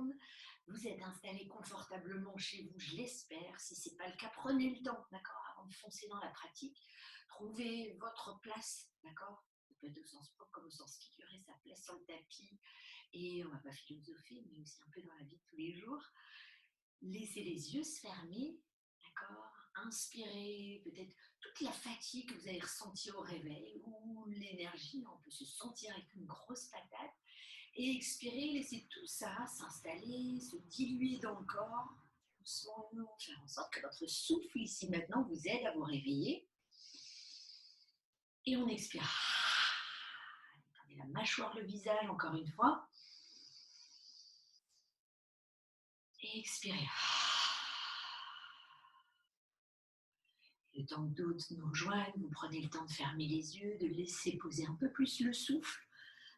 monde. Vous êtes installé confortablement chez vous, je l'espère. Si ce n'est pas le cas, prenez le temps, d'accord, avant de foncer dans la pratique. Trouvez votre place, d'accord. Ça peut être au sens propre comme au sens figuré, sa place sur le tapis. Et on ne va pas philosopher, mais aussi un peu dans la vie de tous les jours. Laissez les yeux se fermer, d'accord. Inspirez peut-être toute la fatigue que vous avez ressentie au réveil ou l'énergie, on peut se sentir avec une grosse patate. Et expirez, laissez tout ça s'installer, se diluer dans le corps, doucement, faire en sorte que votre souffle ici maintenant vous aide à vous réveiller. Et on expire. Attendez la mâchoire, le visage, encore une fois. Et expirez. Le temps que d'autres nous rejoignent, vous prenez le temps de fermer les yeux, de laisser poser un peu plus le souffle.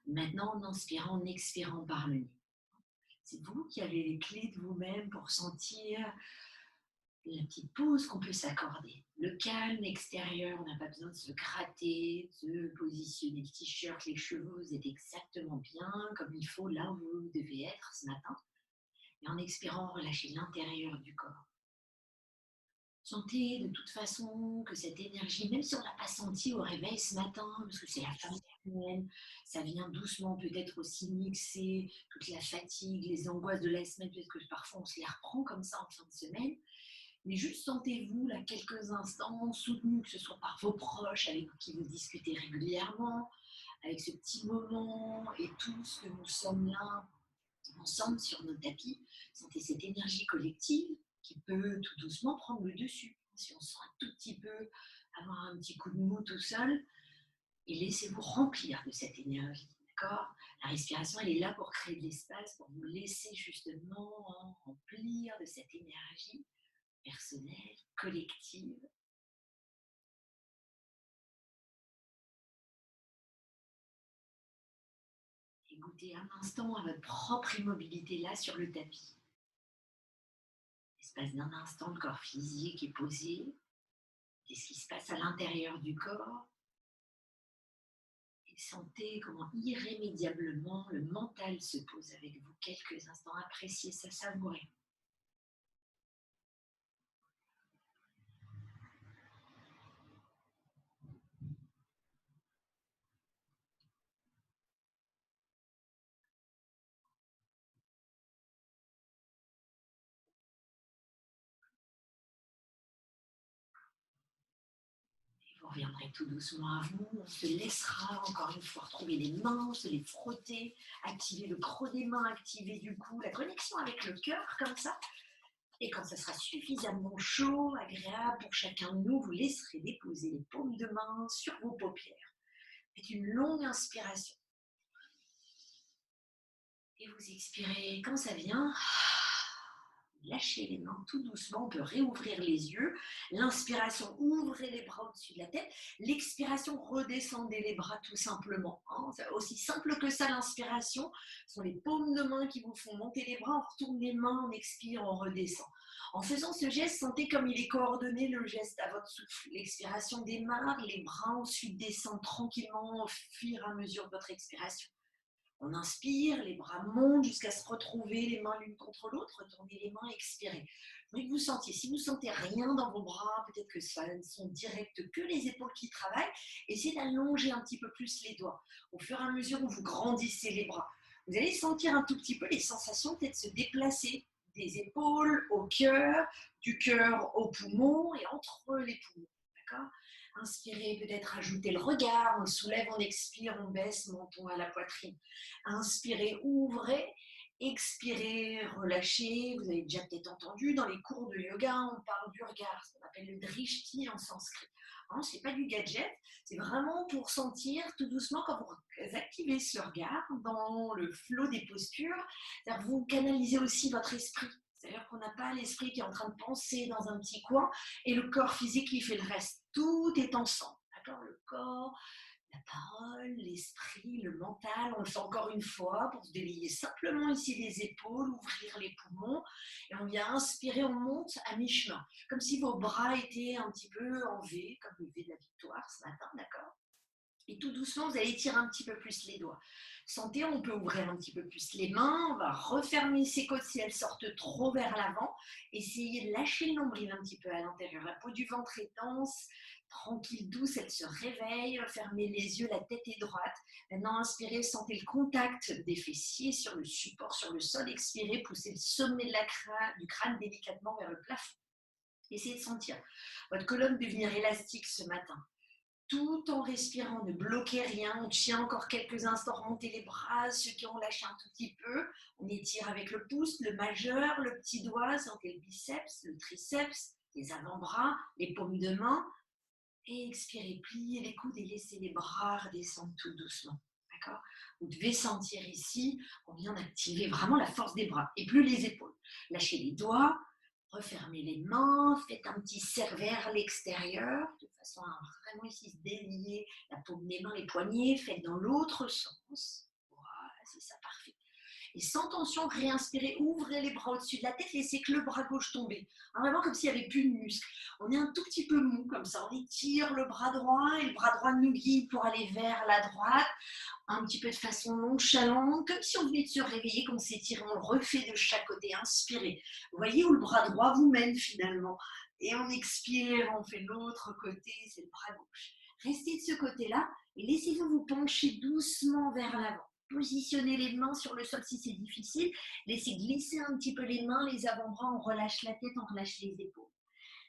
Maintenant, en inspirant, en expirant par le nez. C'est vous qui avez les clés de vous-même pour sentir la petite pause qu'on peut s'accorder. Le calme extérieur, on n'a pas besoin de se gratter, de positionner le t-shirt, les cheveux, vous êtes exactement bien comme il faut là où vous devez être ce matin. Et en expirant, relâchez l'intérieur du corps. Sentez de toute façon que cette énergie, même si on ne l'a pas sentie au réveil ce matin, parce que c'est la fin de semaine, ça vient doucement peut-être aussi mixer toute la fatigue, les angoisses de la semaine, peut-être que parfois on se les reprend comme ça en fin de semaine. Mais juste sentez-vous là quelques instants soutenus, que ce soit par vos proches avec qui vous discutez régulièrement, avec ce petit moment et tous que nous sommes là ensemble sur nos tapis. Sentez cette énergie collective qui peut tout doucement prendre le dessus. Si on se sent un tout petit peu avoir un petit coup de mou tout seul, et laissez-vous remplir de cette énergie. D'accord ? La respiration, elle est là pour créer de l'espace, pour vous laisser justement remplir de cette énergie personnelle, collective. Et goûtez un instant à votre propre immobilité là sur le tapis. L'espace d'un instant, le corps physique est posé. Qu'est-ce qui se passe à l'intérieur du corps? Et sentez comment irrémédiablement le mental se pose avec vous quelques instants. Appréciez ça, savourez. Vous reviendrez tout doucement à vous. On se laissera encore une fois retrouver les mains, se les frotter, activer le creux des mains, activer du coup la connexion avec le cœur comme ça. Et quand ça sera suffisamment chaud, agréable pour chacun de nous, vous laisserez déposer les paumes de main sur vos paupières. Faites une longue inspiration. Et vous expirez quand ça vient. Lâchez les mains tout doucement, on peut réouvrir les yeux. L'inspiration, ouvrez les bras au-dessus de la tête. L'expiration, redescendez les bras tout simplement. C'est aussi simple que ça, l'inspiration. Ce sont les paumes de main qui vous font monter les bras. On retourne les mains, on expire, on redescend. En faisant ce geste, sentez comme il est coordonné le geste à votre souffle. L'expiration démarre, les bras ensuite descendent tranquillement au fur et à mesure de votre expiration. On inspire, les bras montent jusqu'à se retrouver les mains l'une contre l'autre, retournez les mains, expirez. Mais que vous sentiez, si vous ne sentez rien dans vos bras, peut-être que ça ne sont directes que les épaules qui travaillent, essayez d'allonger un petit peu plus les doigts. Au fur et à mesure où vous grandissez les bras, vous allez sentir un tout petit peu les sensations peut-être se déplacer des épaules au cœur, du cœur aux poumons et entre les poumons. D'accord ? Inspirez, peut-être ajouter le regard, on soulève, on expire, on baisse, menton à la poitrine. Inspirez, ouvrez, expirez, relâchez. Vous avez déjà peut-être entendu dans les cours de yoga, on parle du regard, ce qu'on appelle le drishti en sanskrit. Ce n'est pas du gadget, c'est vraiment pour sentir tout doucement quand vous activez ce regard dans le flot des postures, c'est-à-dire vous canalisez aussi votre esprit. C'est-à-dire qu'on n'a pas l'esprit qui est en train de penser dans un petit coin et le corps physique qui fait le reste. Tout est ensemble. D'accord ? Le corps, la parole, l'esprit, le mental. On le fait encore une fois pour se délier simplement ici les épaules, ouvrir les poumons. Et on vient inspirer, on monte à mi-chemin. Comme si vos bras étaient un petit peu en V, comme le V de la victoire ce matin, d'accord ? Et tout doucement, vous allez étirer un petit peu plus les doigts. Sentez, on peut ouvrir un petit peu plus les mains, on va refermer ses côtes si elles sortent trop vers l'avant. Essayez de lâcher le nombril un petit peu à l'intérieur. La peau du ventre est dense, tranquille, douce, elle se réveille. Fermez les yeux, la tête est droite. Maintenant, inspirez, sentez le contact des fessiers sur le support, sur le sol. Expirez, poussez le sommet de du crâne délicatement vers le plafond. Essayez de sentir votre colonne devenir élastique ce matin. Tout en respirant, ne bloquez rien, on tient encore quelques instants, remontez les bras, ceux qui ont lâché un tout petit peu, on étire avec le pouce, le majeur, le petit doigt, sentez le biceps, le triceps, les avant-bras, les paumes de main, et expirez, pliez les coudes et laissez les bras redescendre tout doucement. D'accord ? Vous devez sentir ici, on vient d'activer vraiment la force des bras, et plus les épaules. Lâchez les doigts, refermez les mains, faites un petit cercle vers l'extérieur, de façon à vraiment ici se délier la paume des mains, les poignets, faites dans l'autre sens. Voilà, c'est ça, parfait. Et sans tension, réinspirez, ouvrez les bras au-dessus de la tête, laissez que le bras gauche tomber. Vraiment comme s'il n'y avait plus de muscle. On est un tout petit peu mou comme ça, on étire le bras droit et le bras droit nous guide pour aller vers la droite, un petit peu de façon nonchalante, comme si on venait de se réveiller, qu'on s'étire, on le refait de chaque côté, inspirez. Vous voyez où le bras droit vous mène finalement. Et on expire, on fait l'autre côté, c'est le bras gauche. Restez de ce côté-là et laissez-vous vous pencher doucement vers l'avant. Positionnez les mains sur le sol si c'est difficile. Laissez glisser un petit peu les mains, les avant-bras, on relâche la tête, on relâche les épaules.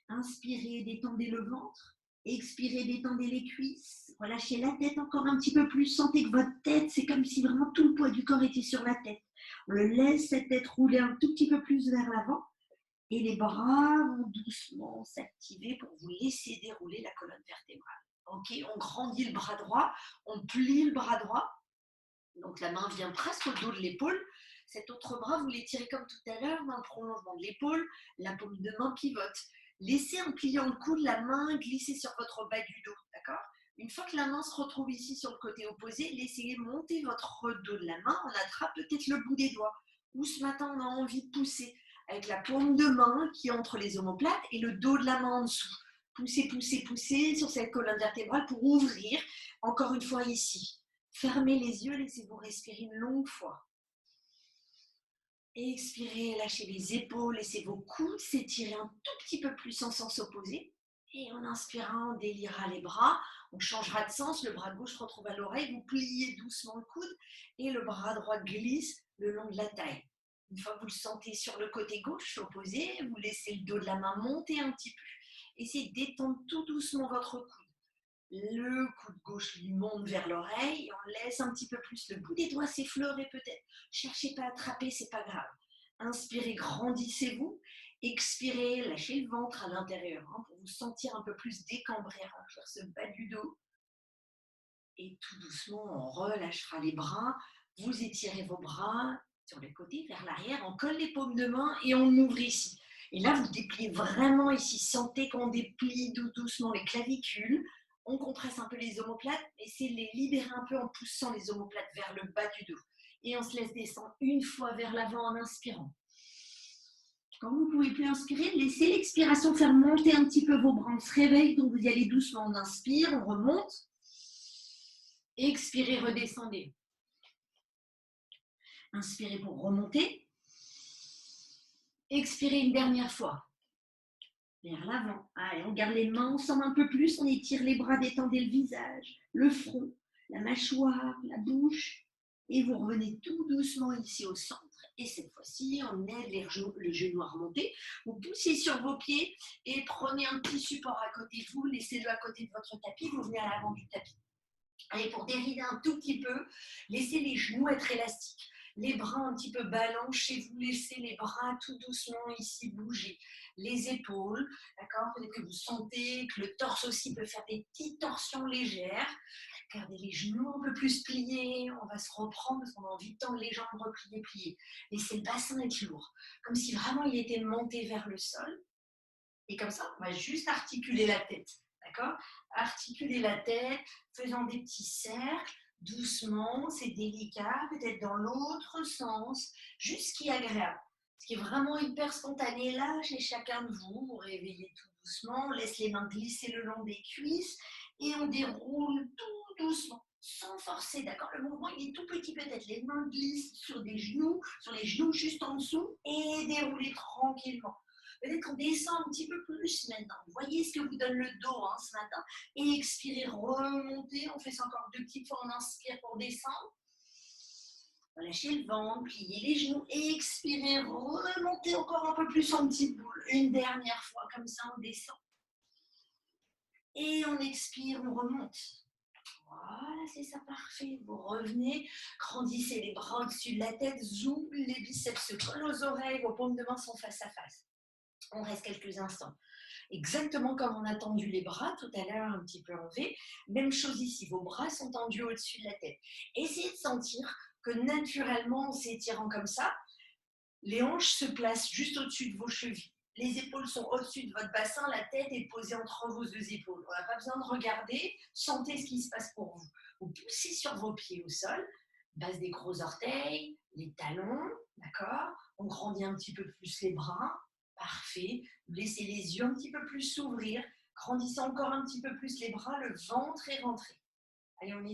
Inspirez, détendez le ventre. Expirez, détendez les cuisses. Relâchez la tête encore un petit peu plus. Sentez que votre tête, c'est comme si vraiment tout le poids du corps était sur la tête. On le laisse cette tête rouler un tout petit peu plus vers l'avant. Et les bras vont doucement s'activer pour vous laisser dérouler la colonne vertébrale. Ok, on grandit le bras droit, on plie le bras droit. Donc la main vient presque au dos de l'épaule. Cet autre bras, vous l'étirez comme tout à l'heure dans le prolongement de l'épaule. La paume de main pivote. Laissez en pliant le coude la main glisser sur votre bas du dos. D'accord ? Une fois que la main se retrouve ici sur le côté opposé, laissez monter votre dos de la main. On attrape peut-être le bout des doigts. Ou ce matin, on a envie de pousser avec la paume de main qui est entre les omoplates et le dos de la main en dessous. Poussez, poussez, poussez sur cette colonne vertébrale pour ouvrir. Encore une fois ici. Fermez les yeux, laissez-vous respirer une longue fois. Expirez, lâchez les épaules, laissez vos coudes s'étirer un tout petit peu plus en sens opposé. Et en inspirant, on déliera les bras, on changera de sens, le bras gauche retrouve à l'oreille, vous pliez doucement le coude et le bras droit glisse le long de la taille. Une fois que vous le sentez sur le côté gauche opposé, vous laissez le dos de la main monter un petit peu. Essayez de détendre tout doucement votre coude. Le coude gauche lui monte vers l'oreille et on laisse un petit peu plus le bout des doigts s'effleurer peut-être. Cherchez pas à attraper, c'est pas grave. Inspirez, grandissez-vous. Expirez, lâchez le ventre à l'intérieur pour vous sentir un peu plus décambré, remplir ce bas du dos. Et tout doucement, on relâchera les bras. Vous étirez vos bras sur les côtés, vers l'arrière. On colle les paumes de main et on ouvre ici. Et là, vous dépliez vraiment ici. Sentez qu'on déplie doucement les clavicules. On compresse un peu les omoplates, essayez de les libérer un peu en poussant les omoplates vers le bas du dos. Et on se laisse descendre une fois vers l'avant en inspirant. Quand vous ne pouvez plus inspirer, laissez l'expiration faire monter un petit peu vos bras. On se réveille, donc vous y allez doucement. On inspire, on remonte. Expirez, redescendez. Inspirez pour remonter. Expirez une dernière fois. Vers l'avant. Allez, on garde les mains ensemble un peu plus. On étire les bras, détendez le visage, le front, la mâchoire, la bouche. Et vous revenez tout doucement ici au centre. Et cette fois-ci, on aide le genou à remonter. Vous poussez sur vos pieds et prenez un petit support à côté de vous. Laissez-le à côté de votre tapis. Vous venez à l'avant du tapis. Allez, pour dérider un tout petit peu, laissez les genoux être élastiques. Les bras un petit peu balancés, vous laissez les bras tout doucement ici bouger. Les épaules, d'accord ? Peut-être que vous sentez que le torse aussi peut faire des petites torsions légères. Gardez les genoux un peu plus pliés. On va se reprendre parce qu'on a envie de tendre les jambes, replier, plier. Laissez le bassin être lourd, comme si vraiment il était monté vers le sol. Et comme ça, on va juste articuler la tête. D'accord ? Articuler la tête, faisant des petits cercles, doucement, c'est délicat, peut-être dans l'autre sens, juste ce qui est agréable. Ce qui est vraiment hyper spontané là, chez chacun de vous, vous réveillez tout doucement, on laisse les mains glisser le long des cuisses et on déroule tout doucement, sans forcer, d'accord? Le mouvement, il est tout petit peut-être, les mains glissent sur les genoux juste en dessous et déroulez tranquillement. Peut-être qu'on descend un petit peu plus maintenant. Voyez ce que vous donne le dos ce matin. Et expirez, remontez. On fait ça encore 2 petites fois. On inspire pour descendre. Relâchez le ventre, pliez les genoux. Et expirez, remontez encore un peu plus en petite boule. Une dernière fois, comme ça, on descend. Et on expire, on remonte. Voilà, c'est ça, parfait. Vous revenez, grandissez les bras au-dessus de la tête, zoom, les biceps se collent aux oreilles, vos paumes de main sont face à face. On reste quelques instants. Exactement comme on a tendu les bras tout à l'heure, un petit peu enlevé. Même chose ici, vos bras sont tendus au-dessus de la tête. Essayez de sentir que naturellement, en s'étirant comme ça, les hanches se placent juste au-dessus de vos chevilles. Les épaules sont au-dessus de votre bassin, la tête est posée entre vos 2 épaules. On n'a pas besoin de regarder, sentez ce qui se passe pour vous. Vous poussez sur vos pieds au sol, base des gros orteils, les talons, d'accord? On grandit un petit peu plus les bras, parfait. Laissez les yeux un petit peu plus s'ouvrir, grandissez encore un petit peu plus les bras, le ventre est rentré. Allez, on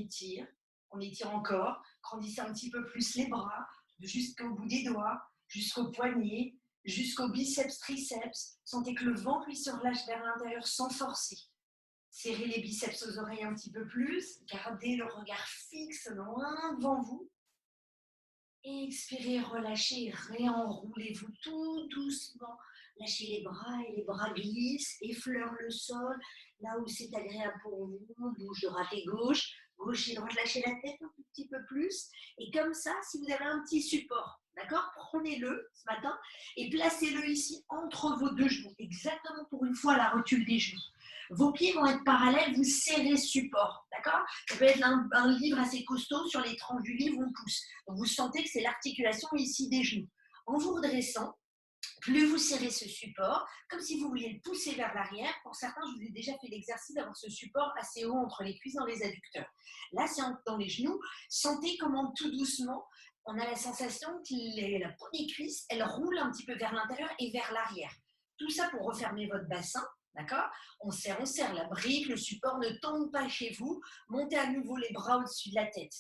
étire encore, grandissez un petit peu plus les bras, jusqu'au bout des doigts, jusqu'au poignet, jusqu'au biceps, triceps. Sentez que le ventre lui se relâche vers l'intérieur sans forcer. Serrez les biceps aux oreilles un petit peu plus. Gardez le regard fixe loin devant vous. Expirez, relâchez, réenroulez-vous tout doucement. Lâchez les bras et les bras glissent, effleurent le sol. Là où c'est agréable pour vous, bouge de droite et gauche. Gauche et droite, lâchez la tête un petit peu plus. Et comme ça, si vous avez un petit support, d'accord, prenez-le ce matin et placez-le ici entre vos 2 genoux, exactement pour une fois la rotule des genoux. Vos pieds vont être parallèles, vous serrez ce support, d'accord? Ça peut être un livre assez costaud, sur les tranches du livre, on pousse. Donc vous sentez que c'est l'articulation ici des genoux. En vous redressant, plus vous serrez ce support, comme si vous vouliez le pousser vers l'arrière. Pour certains, je vous ai déjà fait l'exercice d'avoir ce support assez haut entre les cuisses dans les adducteurs. Là, c'est dans les genoux. Sentez comment tout doucement, on a la sensation que la peau des cuisses, elle roule un petit peu vers l'intérieur et vers l'arrière. Tout ça pour refermer votre bassin. D'accord? On serre la brique, le support ne tombe pas chez vous. Montez à nouveau les bras au-dessus de la tête.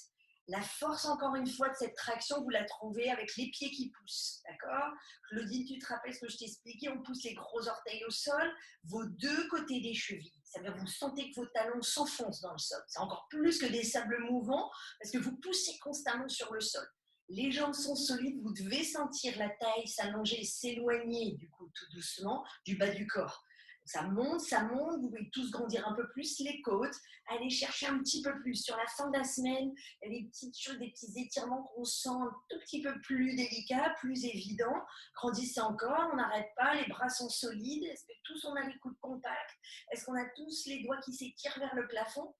La force, encore une fois, de cette traction, vous la trouvez avec les pieds qui poussent. D'accord? Claudine, tu te rappelles ce que je t'ai expliqué? On pousse les gros orteils au sol, vos 2 côtés des chevilles. Ça veut dire que vous sentez que vos talons s'enfoncent dans le sol. C'est encore plus que des sables mouvants parce que vous poussez constamment sur le sol. Les jambes sont solides, vous devez sentir la taille s'allonger et s'éloigner, du coup, tout doucement, du bas du corps. Ça monte, vous pouvez tous grandir un peu plus les côtes, aller chercher un petit peu plus. Sur la fin de la semaine, il y a des petites choses, des petits étirements qu'on sent un tout petit peu plus délicats, plus évidents. Grandissez encore, on n'arrête pas, les bras sont solides. Est-ce que tous on a les coudes compacts? Est-ce qu'on a tous les doigts qui s'étirent vers le plafond?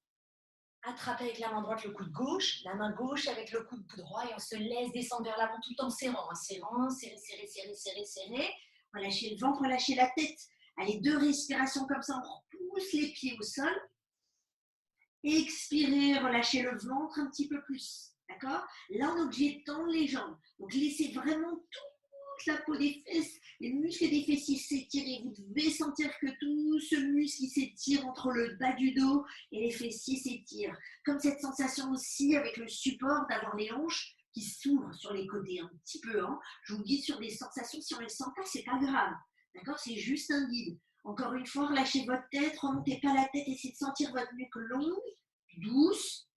Attrapez avec la main droite le coude gauche, la main gauche avec le coude droit et on se laisse descendre vers l'avant tout en serrant. En serrant, serrez. Relâchez le ventre, relâchez la tête. Allez, 2 respirations comme ça, on repousse les pieds au sol. Expirez, relâchez le ventre un petit peu plus. D'accord? Là, on est obligé de tendre les jambes. Donc, laissez vraiment toute la peau des fesses, les muscles des fessiers s'étirer. Vous devez sentir que tout ce muscle qui s'étire entre le bas du dos et les fessiers s'étire. Comme cette sensation aussi avec le support d'avoir les hanches qui s'ouvrent sur les côtés un petit peu. Je vous guide sur des sensations. Si on ne les sent pas, c'est pas grave. D'accord? C'est juste un guide. Encore une fois, relâchez votre tête, remontez pas la tête, essayez de sentir votre nuque longue, douce.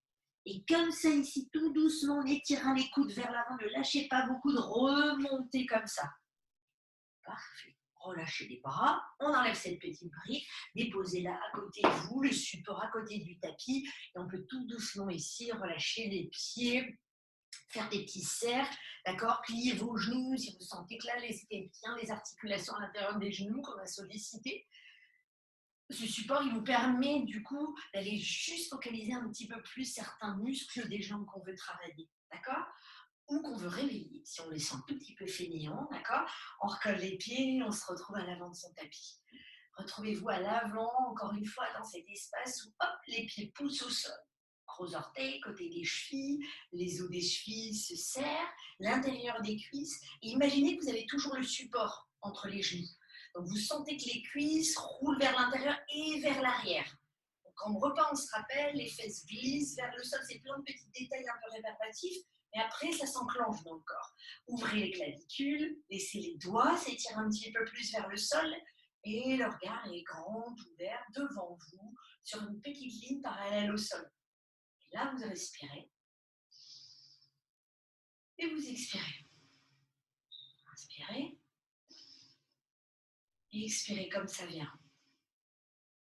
Et comme ça, ici, tout doucement, en étirant les coudes vers l'avant, ne lâchez pas vos coudes, remontez comme ça. Parfait. Relâchez les bras, on enlève cette petite brique, déposez-la à côté de vous, le support à côté du tapis, et on peut tout doucement ici relâcher les pieds, faire des petits cercles, d'accord? Pliez vos genoux si vous sentez que là, laissez bien les articulations à l'intérieur des genoux qu'on a sollicité. Ce support, il vous permet du coup d'aller juste focaliser un petit peu plus certains muscles des jambes qu'on veut travailler, d'accord? Ou qu'on veut réveiller, si on les sent un tout petit peu fainéants, d'accord? On recolle les pieds, on se retrouve à l'avant de son tapis. Retrouvez-vous à l'avant, encore une fois, dans cet espace où, hop, les pieds poussent au sol. Gros orteils, côté des chevilles, les os des chevilles se serrent, l'intérieur des cuisses. Et imaginez que vous avez toujours le support entre les genoux. Donc vous sentez que les cuisses roulent vers l'intérieur et vers l'arrière. Quand on repas, on se rappelle, les fesses glissent vers le sol, c'est plein de petits détails un peu rébarbatifs, mais après, ça s'enclenche dans le corps. Ouvrez les clavicules, laissez les doigts s'étirer un petit peu plus vers le sol, et le regard est grand, ouvert, devant vous, sur une petite ligne parallèle au sol. Et là, vous respirez, et vous expirez. Inspirez, et expirez comme ça vient.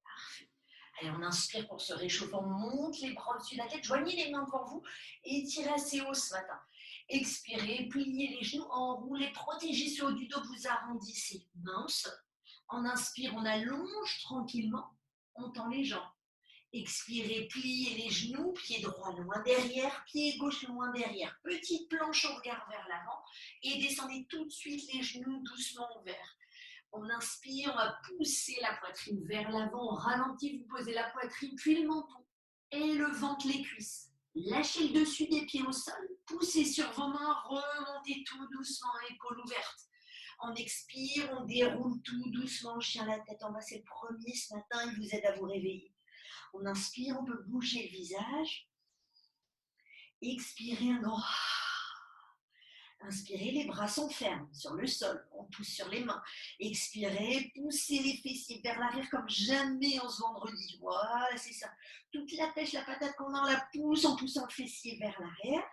Parfait. Allez, on inspire pour se réchauffer, on monte les bras au-dessus de la tête, joignez les mains devant vous et étirez assez haut ce matin. Expirez, pliez les genoux, enroulez, protégez ce haut du dos, vous arrondissez main au sol. En inspire, on allonge tranquillement, on tend les jambes. Expirez, pliez les genoux, pied droit loin derrière, pied gauche loin derrière. Petite planche, on regarde vers l'avant et descendez tout de suite les genoux doucement ouverts. On inspire, on va pousser la poitrine vers l'avant, on ralentit, vous posez la poitrine, puis le menton et le ventre, les cuisses. Lâchez le dessus des pieds au sol, poussez sur vos mains, remontez tout doucement, épaules ouvertes. On expire, on déroule tout doucement, chien la tête en bas, c'est le premier ce matin, il vous aide à vous réveiller. On inspire, on peut bouger le visage. Expirez un grand. Inspirez, les bras sont fermes sur le sol, on pousse sur les mains. Expirez, poussez les fessiers vers l'arrière comme jamais en ce vendredi. Voilà, c'est ça. Toute la pêche, la patate qu'on a, on la pousse en poussant le fessier vers l'arrière.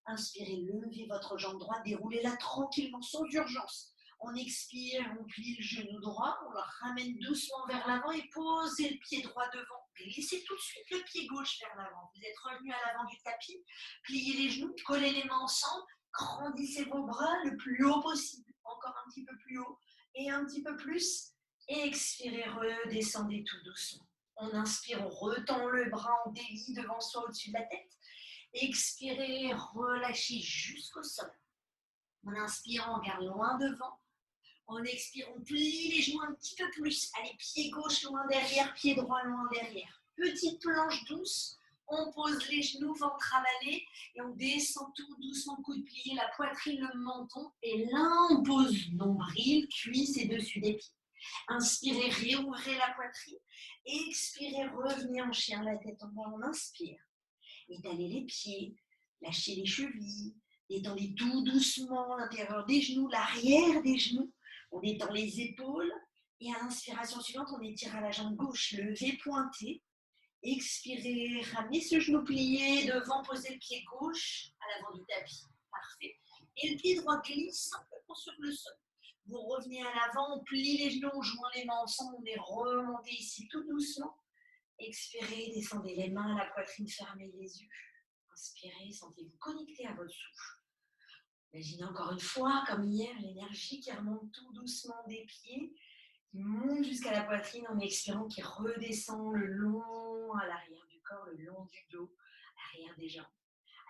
Inspirez, levez votre jambe droite, déroulez-la tranquillement, sans urgence. On expire, on plie le genou droit, on le ramène doucement vers l'avant et posez le pied droit devant. Glissez tout de suite le pied gauche vers l'avant. Vous êtes revenu à l'avant du tapis, pliez les genoux, collez les mains ensemble. Grandissez vos bras le plus haut possible, encore un petit peu plus haut et un petit peu plus. Et expirez, redescendez tout doucement. On inspire, on retend le bras en délit devant soi au-dessus de la tête. Expirez, relâchez jusqu'au sol. On inspire, on regarde loin devant. On expire, on plie les genoux un petit peu plus. Allez, pied gauche loin derrière, pied droit loin derrière. Petite planche douce. On pose les genoux, ventre avalé, et on descend tout doucement, coude plié, la poitrine, le menton. Et là, on pose nombril, cuisse et dessus des pieds. Inspirez, réouvrez la poitrine. Expirez, revenez en chien, la tête en bas. On inspire. Étalez les pieds, lâchez les chevilles, détendez tout doucement l'intérieur des genoux, l'arrière des genoux. On étend les épaules. Et à l'inspiration suivante, on étire à la jambe gauche, levez, pointez. Expirez, ramenez ce genou plié, devant, posez le pied gauche à l'avant du tapis. Parfait. Et le pied droit glisse simplement sur le sol. Vous revenez à l'avant, on plie les genoux, on joint les mains ensemble, on est remonté ici tout doucement. Expirez, descendez les mains, la poitrine, fermez les yeux. Inspirez, sentez-vous connecté à votre souffle. Imaginez encore une fois, comme hier, l'énergie qui remonte tout doucement des pieds, qui monte jusqu'à la poitrine en expirant, qui redescend le long à l'arrière du corps, le long du dos, à l'arrière des jambes.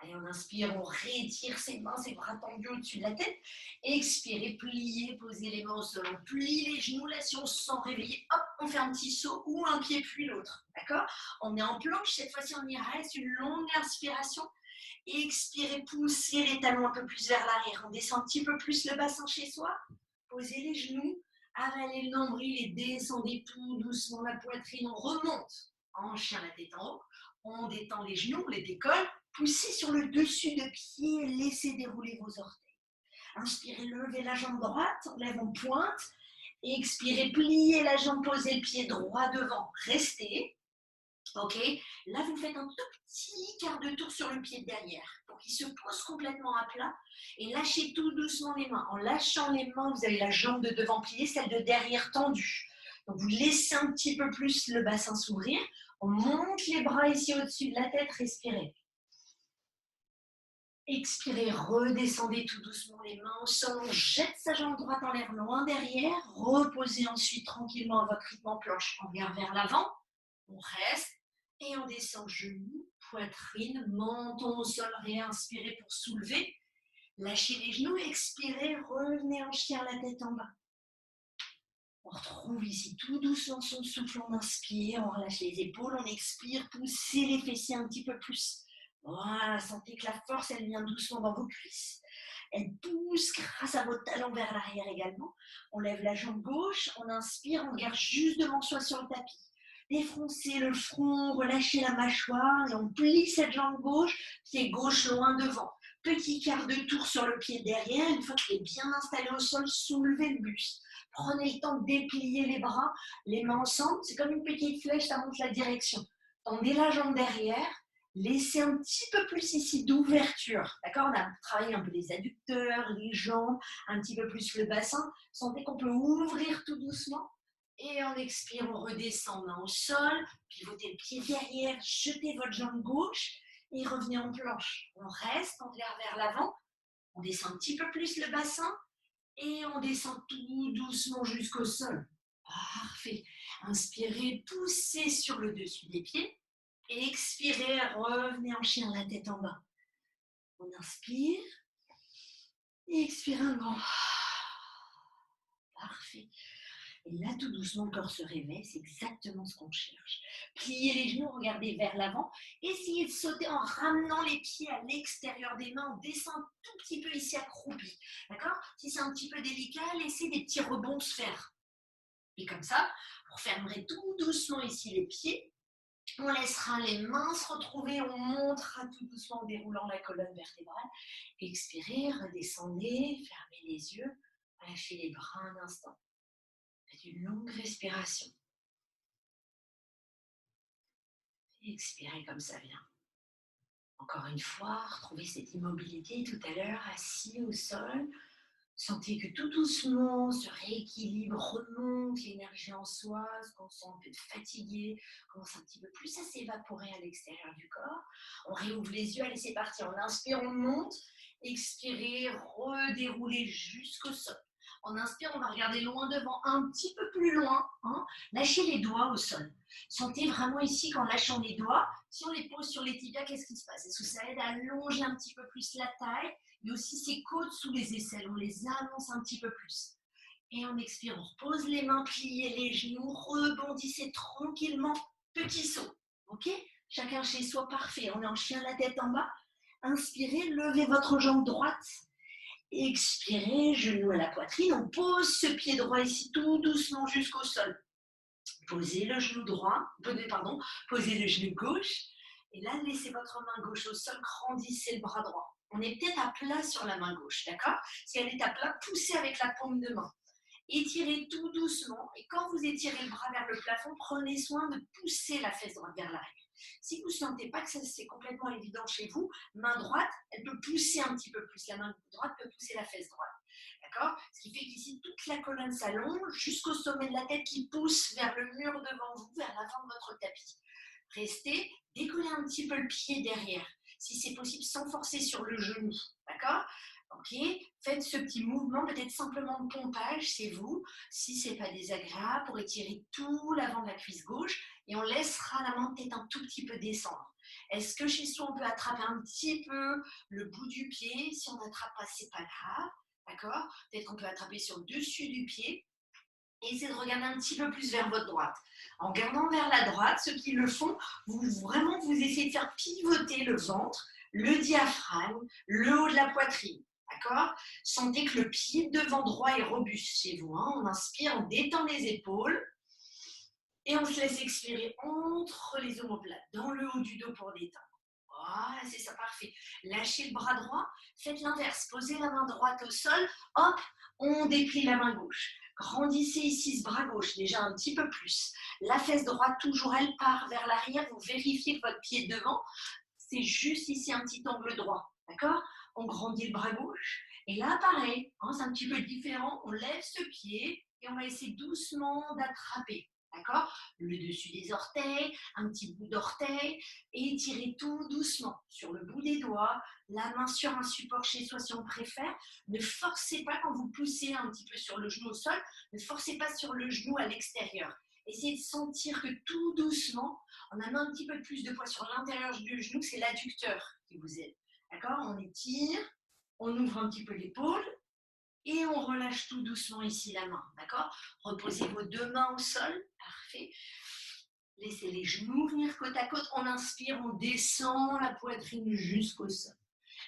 Allez, on inspire, on rétire ses mains, ses bras tendus au-dessus de la tête. Expirez, pliez, posez les mains au sol. On plie les genoux, là, si on se sent réveillé, hop, on fait un petit saut ou un pied puis l'autre. D'accord? On est en planche, cette fois-ci, on y reste une longue inspiration. Expirez, poussez les talons un peu plus vers l'arrière. On descend un petit peu plus le bassin chez soi. Posez les genoux. Avalez le nombril et descendez tout doucement la poitrine. On remonte en chien la tête en haut. On détend les genoux, on les décolle. Poussez sur le dessus de pied. Laissez dérouler vos orteils. Inspirez, levez la jambe droite. On lève en pointe. Expirez, pliez la jambe, posez le pied droit devant. Restez. Ok, là vous faites un tout petit quart de tour sur le pied de derrière pour qu'il se pose complètement à plat et lâchez tout doucement les mains. En lâchant les mains, vous avez la jambe de devant pliée, celle de derrière tendue. Donc vous laissez un petit peu plus le bassin s'ouvrir. On monte les bras ici au-dessus de la tête, respirez. Expirez, redescendez tout doucement les mains au sol. On jette sa jambe droite en l'air loin derrière. Reposez ensuite tranquillement à votre rythme en planche. On regarde vers l'avant. On reste. Et on descend genoux, poitrine, menton au sol, réinspirez pour soulever. Lâchez les genoux, expirez, revenez en chien, la tête en bas. On retrouve ici tout doucement son souffle, on inspire, on relâche les épaules, on expire, poussez les fessiers un petit peu plus. Voilà, sentez que la force, elle vient doucement dans vos cuisses. Elle pousse grâce à vos talons vers l'arrière également. On lève la jambe gauche, on inspire, on garde juste devant soi sur le tapis. Défoncez le front, relâchez la mâchoire et on plie cette jambe gauche, pied gauche loin devant. Petit quart de tour sur le pied derrière. Une fois qu'il est bien installé au sol, soulevez le buste. Prenez le temps de déplier les bras, les mains ensemble. C'est comme une petite flèche, ça montre la direction. Tendez la jambe derrière. Laissez un petit peu plus ici d'ouverture. D'accord? On a travaillé un peu les adducteurs, les jambes, un petit peu plus le bassin. Sentez qu'on peut ouvrir tout doucement. Et en expire, on redescend main au sol, pivotez le pied derrière, jetez votre jambe gauche et revenez en planche. On reste, on regarde vers l'avant, on descend un petit peu plus le bassin et on descend tout doucement jusqu'au sol. Parfait. Inspirez, poussez sur le dessus des pieds. Expirez, revenez en chien, la tête en bas. On inspire. Expirez un grand. Parfait. Et là, tout doucement, le corps se réveille. C'est exactement ce qu'on cherche. Pliez les genoux, regardez vers l'avant. Essayez de sauter en ramenant les pieds à l'extérieur des mains. On descend tout petit peu ici accroupi. D'accord? Si c'est un petit peu délicat, laissez des petits rebonds se faire. Et comme ça, vous fermerez tout doucement ici les pieds. On laissera les mains se retrouver. On montera tout doucement en déroulant la colonne vertébrale. Expirez, redescendez, fermez les yeux. Lâchez les bras un instant. Faites une longue respiration. Expirez comme ça vient. Encore une fois, retrouvez cette immobilité tout à l'heure, assis au sol. Sentez que tout doucement se rééquilibre, remonte l'énergie en soi, qu'on sent un peu fatigué, commence un petit peu plus à s'évaporer à l'extérieur du corps. On réouvre les yeux, allez c'est parti. On inspire, on monte. Expirez, redéroulez jusqu'au sol. On inspire, on va regarder loin devant, un petit peu plus loin. Lâchez les doigts au sol. Sentez vraiment ici qu'en lâchant les doigts, si on les pose sur les tibias, qu'est-ce qui se passe? Est-ce que ça aide à allonger un petit peu plus la taille? Et aussi ses côtes sous les aisselles, on les allonge un petit peu plus. Et on expire, on repose les mains, pliez les genoux, rebondissez tranquillement, petit saut. Ok? Chacun chez soi, parfait. On est en chien, la tête en bas. Inspirez, levez votre jambe droite. Expirez, genou à la poitrine. On pose ce pied droit ici tout doucement jusqu'au sol. Posez le genou droit, posez le genou gauche. Et là, laissez votre main gauche au sol, grandissez le bras droit. On est peut-être à plat sur la main gauche, d'accord? Si elle est à plat, poussez avec la paume de main. Étirez tout doucement. Et quand vous étirez le bras vers le plafond, prenez soin de pousser la fesse droite vers l'arrière. Si vous ne sentez pas que c'est complètement évident chez vous, main droite, elle peut pousser un petit peu plus. La main droite peut pousser la fesse droite. D'accord? Ce qui fait qu'ici, toute la colonne s'allonge jusqu'au sommet de la tête qui pousse vers le mur devant vous, vers l'avant de votre tapis. Restez, décollez un petit peu le pied derrière, si c'est possible sans forcer sur le genou. D'accord? Ok, faites ce petit mouvement, peut-être simplement de pompage, c'est vous, si ce n'est pas désagréable, pour étirer tout l'avant de la cuisse gauche et on laissera la main peut-être un tout petit peu descendre. Est-ce que chez soi, on peut attraper un petit peu le bout du pied? Si on n'attrape pas, ce n'est pas grave. D'accord? Peut-être qu'on peut attraper sur le dessus du pied et essayer de regarder un petit peu plus vers votre droite. En regardant vers la droite, ceux qui le font, vous essayez de faire pivoter le ventre, le diaphragme, le haut de la poitrine. D'accord? Sentez que le pied devant droit est robuste chez vous. On inspire, on détend les épaules et on se laisse expirer entre les omoplates, dans le haut du dos pour détendre. Voilà, c'est ça, parfait. Lâchez le bras droit, faites l'inverse. Posez la main droite au sol, hop, on déplie la main gauche. Grandissez ici ce bras gauche, déjà un petit peu plus. La fesse droite, toujours, elle part vers l'arrière. Vous vérifiez que votre pied devant, c'est juste ici un petit angle droit. D'accord? On grandit le bras gauche. Et là, pareil, c'est un petit peu différent. On lève ce pied et on va essayer doucement d'attraper. D'accord? Le dessus des orteils, un petit bout d'orteil, et étirez tout doucement sur le bout des doigts, la main sur un support chez soi si on préfère. Ne forcez pas quand vous poussez un petit peu sur le genou au sol, ne forcez pas sur le genou à l'extérieur. Essayez de sentir que tout doucement, on a un petit peu plus de poids sur l'intérieur du genou, c'est l'adducteur qui vous aide. D'accord? On étire, on ouvre un petit peu l'épaule, et on relâche tout doucement ici la main, d'accord? Reposez vos deux mains au sol, parfait. Laissez les genoux venir côte à côte. On inspire, on descend la poitrine jusqu'au sol.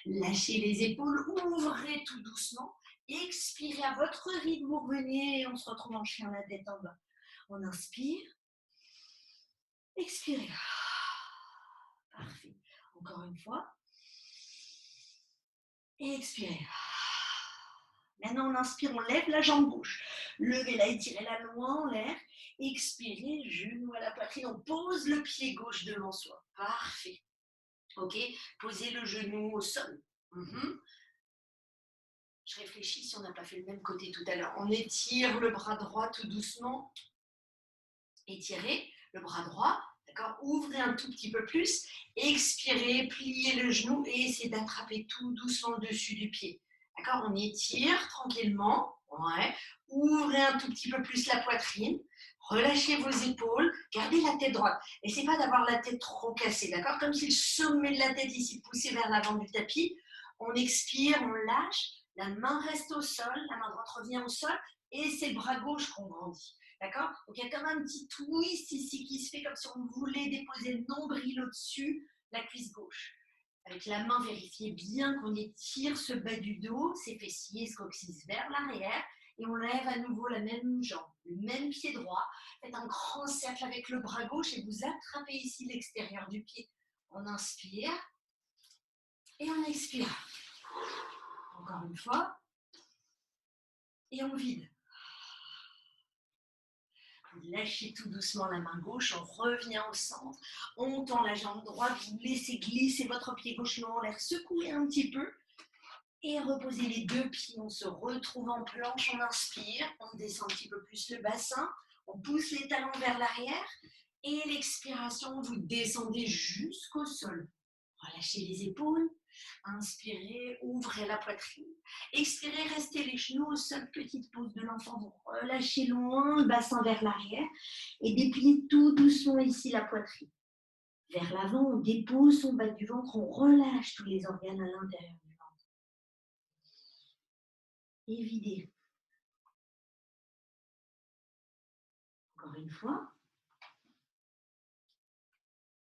Lâchez les épaules, ouvrez tout doucement. Expirez à votre rythme, vous revenez et on se retrouve en chien la tête en bas. On inspire. Expirez. Parfait. Encore une fois. Expirez. Maintenant, on inspire, on lève la jambe gauche. Levez-la, étirez-la loin en l'air. Expirez, genou à la poitrine. On pose le pied gauche devant soi. Parfait. Ok, posez le genou au sol. Je réfléchis si on n'a pas fait le même côté tout à l'heure. On étire le bras droit tout doucement. Étirez le bras droit. D'accord. Ouvrez un tout petit peu plus. Expirez, pliez le genou et essayez d'attraper tout doucement le dessus du pied. D'accord. On étire tranquillement. Ouais. Ouvrez un tout petit peu plus la poitrine. Relâchez vos épaules. Gardez la tête droite. N'essayez pas d'avoir la tête trop cassée. D'accord. Comme si le sommet de la tête ici poussait vers l'avant du tapis. On expire, on lâche. La main reste au sol. La main droite revient au sol. Et c'est le bras gauche qu'on grandit. D'accord. Donc il y a comme un petit twist ici qui se fait comme si on voulait déposer le nombril au-dessus de la cuisse gauche. Avec la main, vérifiez bien qu'on étire ce bas du dos, ses fessiers, ce coccyx vers l'arrière. Et on lève à nouveau la même jambe, le même pied droit. Faites un grand cercle avec le bras gauche et vous attrapez ici l'extérieur du pied. On inspire et on expire. Encore une fois. Et on vide. Vous lâchez tout doucement la main gauche, on revient au centre, on tend la jambe droite, vous laissez glisser votre pied gauche long en l'air, secouez un petit peu et reposez les deux pieds, on se retrouve en planche, on inspire, on descend un petit peu plus le bassin, on pousse les talons vers l'arrière et l'expiration, vous descendez jusqu'au sol. Relâchez les épaules. Inspirez, ouvrez la poitrine. Expirez, restez les genoux au sol, petite pause de l'enfant. Vous relâchez loin le bassin vers l'arrière et dépliez tout doucement ici la poitrine. Vers l'avant, on dépose son bas du ventre, on relâche tous les organes à l'intérieur du ventre. Et videz. Encore une fois.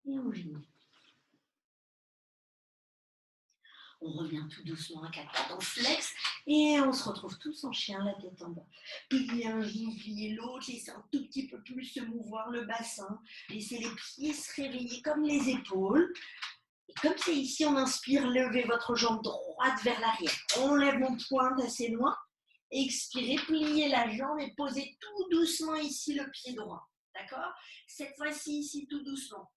Et on vide. On revient tout doucement à quatre pattes, on flex et on se retrouve tous en chien, la tête en bas. Pliez un genou, pliez l'autre, laissez un tout petit peu plus se mouvoir le bassin, laissez les pieds se réveiller comme les épaules. Et comme c'est ici, on inspire, levez votre jambe droite vers l'arrière. On lève mon pointe assez loin. Expirez, pliez la jambe et posez tout doucement ici le pied droit. D'accord? Cette fois-ci, ici, tout doucement.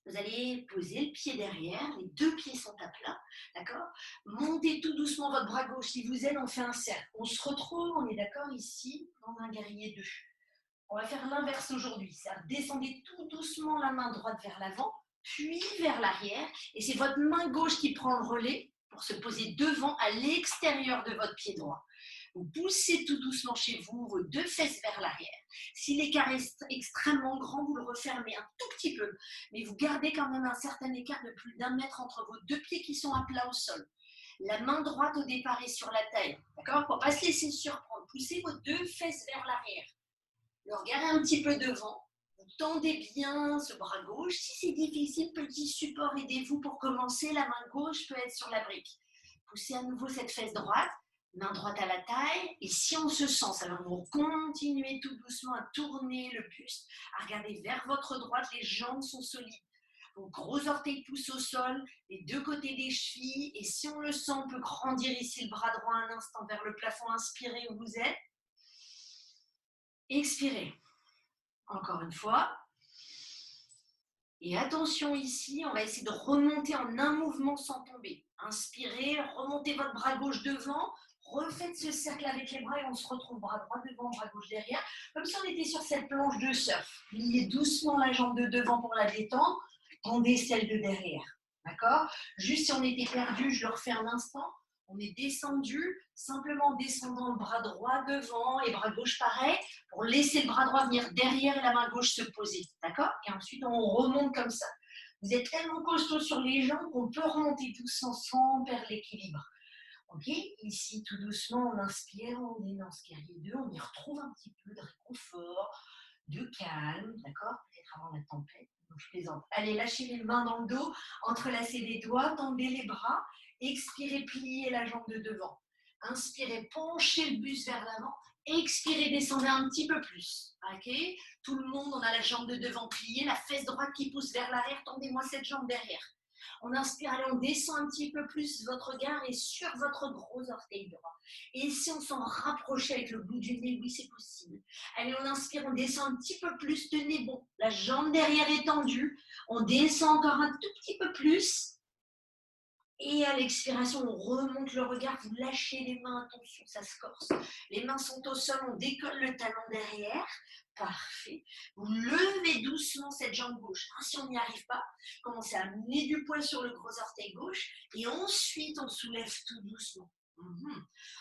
Vous allez poser le pied derrière, les deux pieds sont à plat, d'accord? Montez tout doucement votre bras gauche. Si vous êtes, on fait un cercle. On se retrouve, on est d'accord, ici, dans un guerrier 2. On va faire l'inverse aujourd'hui. C'est-à-dire descendez tout doucement la main droite vers l'avant, puis vers l'arrière. Et c'est votre main gauche qui prend le relais pour se poser devant, à l'extérieur de votre pied droit. Vous poussez tout doucement chez vous, vos deux fesses vers l'arrière. Si l'écart est extrêmement grand, vous le refermez un tout petit peu. Mais vous gardez quand même un certain écart de plus d'1 mètre entre vos deux pieds qui sont à plat au sol. La main droite au départ est sur la taille. D'accord? Pour ne pas se laisser surprendre. Poussez vos deux fesses vers l'arrière. Le regard est un petit peu devant. Vous tendez bien ce bras gauche. Si c'est difficile, petit support, aidez-vous pour commencer. La main gauche peut être sur la brique. Poussez à nouveau cette fesse droite. Main droite à la taille, et si on se sent, alors vous continuez tout doucement à tourner le buste, à regarder vers votre droite, les jambes sont solides. Vos gros orteils poussent au sol, les deux côtés des chevilles, et si on le sent, on peut grandir ici le bras droit un instant vers le plafond, inspirez où vous êtes. Expirez. Encore une fois. Et attention ici, on va essayer de remonter en un mouvement sans tomber. Inspirez, remontez votre bras gauche devant. Refaites ce cercle avec les bras et on se retrouve bras droit devant, bras gauche derrière. Comme si on était sur cette planche de surf. Pliez doucement la jambe de devant pour la détendre. Tendez celle de derrière. D'accord? Juste si on était perdu, je le refais un instant. On est descendu, simplement descendant le bras droit devant et bras gauche pareil, pour laisser le bras droit venir derrière et la main gauche se poser. D'accord? Et ensuite, on remonte comme ça. Vous êtes tellement costaud sur les jambes qu'on peut remonter tous ensemble, perdre l'équilibre. Ok, ici tout doucement, on inspire, on est dans ce guerrier 2, on y retrouve un petit peu de réconfort, de calme, d'accord? Peut-être avant la tempête, donc je plaisante. Allez, lâchez les mains dans le dos, entrelacez les doigts, tendez les bras, expirez, pliez la jambe de devant. Inspirez, penchez le buste vers l'avant. Expirez, descendez un petit peu plus. Ok? Tout le monde, on a la jambe de devant pliée, la fesse droite qui pousse vers l'arrière. Tendez-moi cette jambe derrière. On inspire, allez, on descend un petit peu plus. Votre regard est sur votre gros orteil droit. Et si on s'en rapproche avec le bout du nez, oui, c'est possible. Allez, on inspire, on descend un petit peu plus. Tenez bon. La jambe derrière est tendue. On descend encore un tout petit peu plus. Et à l'expiration, on remonte le regard, vous lâchez les mains, attention, ça se corse. Les mains sont au sol, on décolle le talon derrière. Parfait. Vous levez doucement cette jambe gauche. Si on n'y arrive pas, commencez à amener du poids sur le gros orteil gauche et ensuite on soulève tout doucement.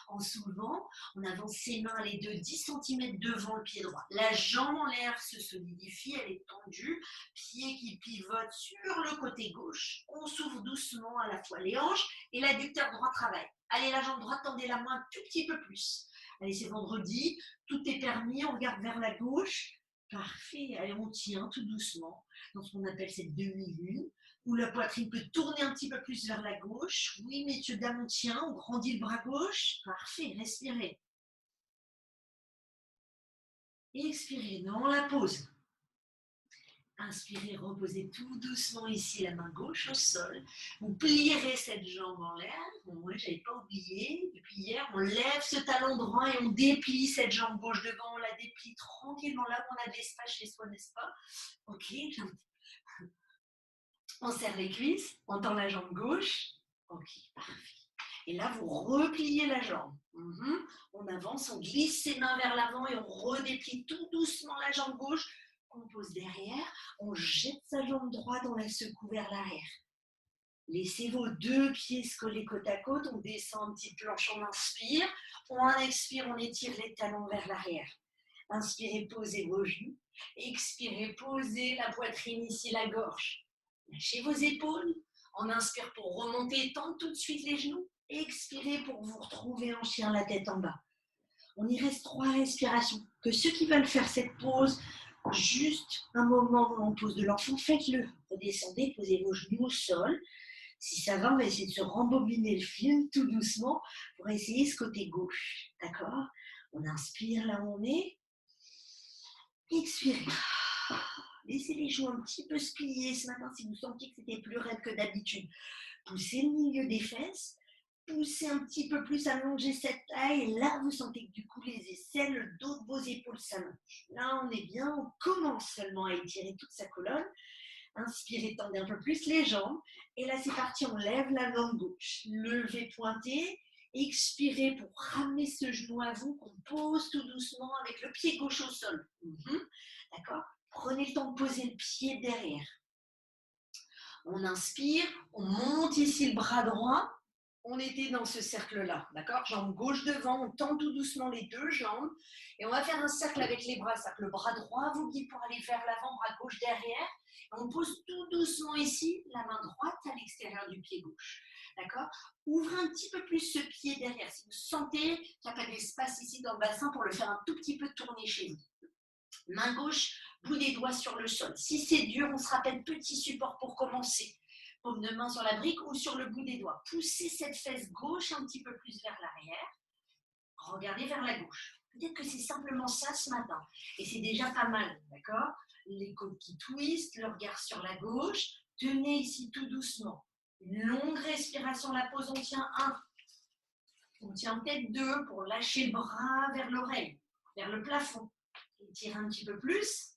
En soulevant, on avance ses mains les deux 10 cm devant le pied droit. La jambe en l'air se solidifie, elle est tendue. Pied qui pivote sur le côté gauche. On s'ouvre doucement à la fois les hanches et l'adducteur droit travaille. Allez, la jambe droite, tendez la main un tout petit peu plus. Allez, c'est vendredi, tout est permis, on regarde vers la gauche. Parfait, allez, on tient tout doucement dans ce qu'on appelle cette demi-lune, où la poitrine peut tourner un petit peu plus vers la gauche. Oui, messieurs, dames, on tient, on grandit le bras gauche. Parfait, respirez. Expirez, dans la pause. Inspirez, reposez tout doucement ici, la main gauche au sol. Vous plierez cette jambe en l'air. Bon, moi, je n'avais pas oublié. Depuis hier, on lève ce talon droit et on déplie cette jambe gauche devant. On la déplie tranquillement là où on a de l'espace chez soi, n'est-ce pas? Ok, on serre les cuisses, on tend la jambe gauche. Ok, parfait. Et là, vous repliez la jambe. On avance, on glisse ses mains vers l'avant et on redéplie tout doucement la jambe gauche. On pose derrière, on jette sa jambe droite, on la secoue vers l'arrière. Laissez vos deux pieds se coller côte à côte, on descend un petit planche, on inspire. On expire, on étire les talons vers l'arrière. Inspirez, posez vos genoux. Expirez, posez la poitrine ici, la gorge. Lâchez vos épaules. On inspire pour remonter, tendre tout de suite les genoux. Expirez pour vous retrouver en chien, la tête en bas. On y reste 3 respirations. Que ceux qui veulent faire cette pause, juste un moment en pause de l'enfant, faites-le. Redescendez, posez vos genoux au sol. Si ça va, on va essayer de se rembobiner le film tout doucement pour essayer ce côté gauche. D'accord? On inspire là où on est. Expirez. Laissez les joues un petit peu se plier ce matin si vous sentiez que c'était plus raide que d'habitude. Poussez le milieu des fesses. Poussez un petit peu plus, allongez cette taille. Et là, vous sentez que du coup, les aisselles, le dos de vos épaules s'allongent. Là, on est bien. On commence seulement à étirer toute sa colonne. Inspirez, tendez un peu plus les jambes. Et là, c'est parti, on lève la langue gauche. Levez, pointez. Expirez pour ramener ce genou à vous, qu'on pose tout doucement avec le pied gauche au sol. D'accord? Prenez le temps de poser le pied derrière. On inspire, on monte ici le bras droit. On était dans ce cercle-là, d'accord? Jambe gauche devant, on tend tout doucement les deux jambes. Et on va faire un cercle avec les bras. C'est-à-dire que le bras droit vous guide pour aller vers l'avant, bras gauche derrière. Et on pose tout doucement ici, la main droite à l'extérieur du pied gauche. D'accord? Ouvrez un petit peu plus ce pied derrière. Si vous sentez qu'il n'y a pas d'espace ici dans le bassin pour le faire un tout petit peu tourner chez vous. Main gauche, bout des doigts sur le sol. Si c'est dur, on se rappelle petit support pour commencer. Paume de main sur la brique ou sur le bout des doigts. Poussez cette fesse gauche un petit peu plus vers l'arrière. Regardez vers la gauche. Peut-être que c'est simplement ça ce matin. Et c'est déjà pas mal, d'accord? Les côtes qui twistent, le regard sur la gauche. Tenez ici tout doucement. Une longue respiration, la pause, on tient 1. On tient peut-être 2 pour lâcher le bras vers l'oreille, vers le plafond. Étirez un petit peu plus.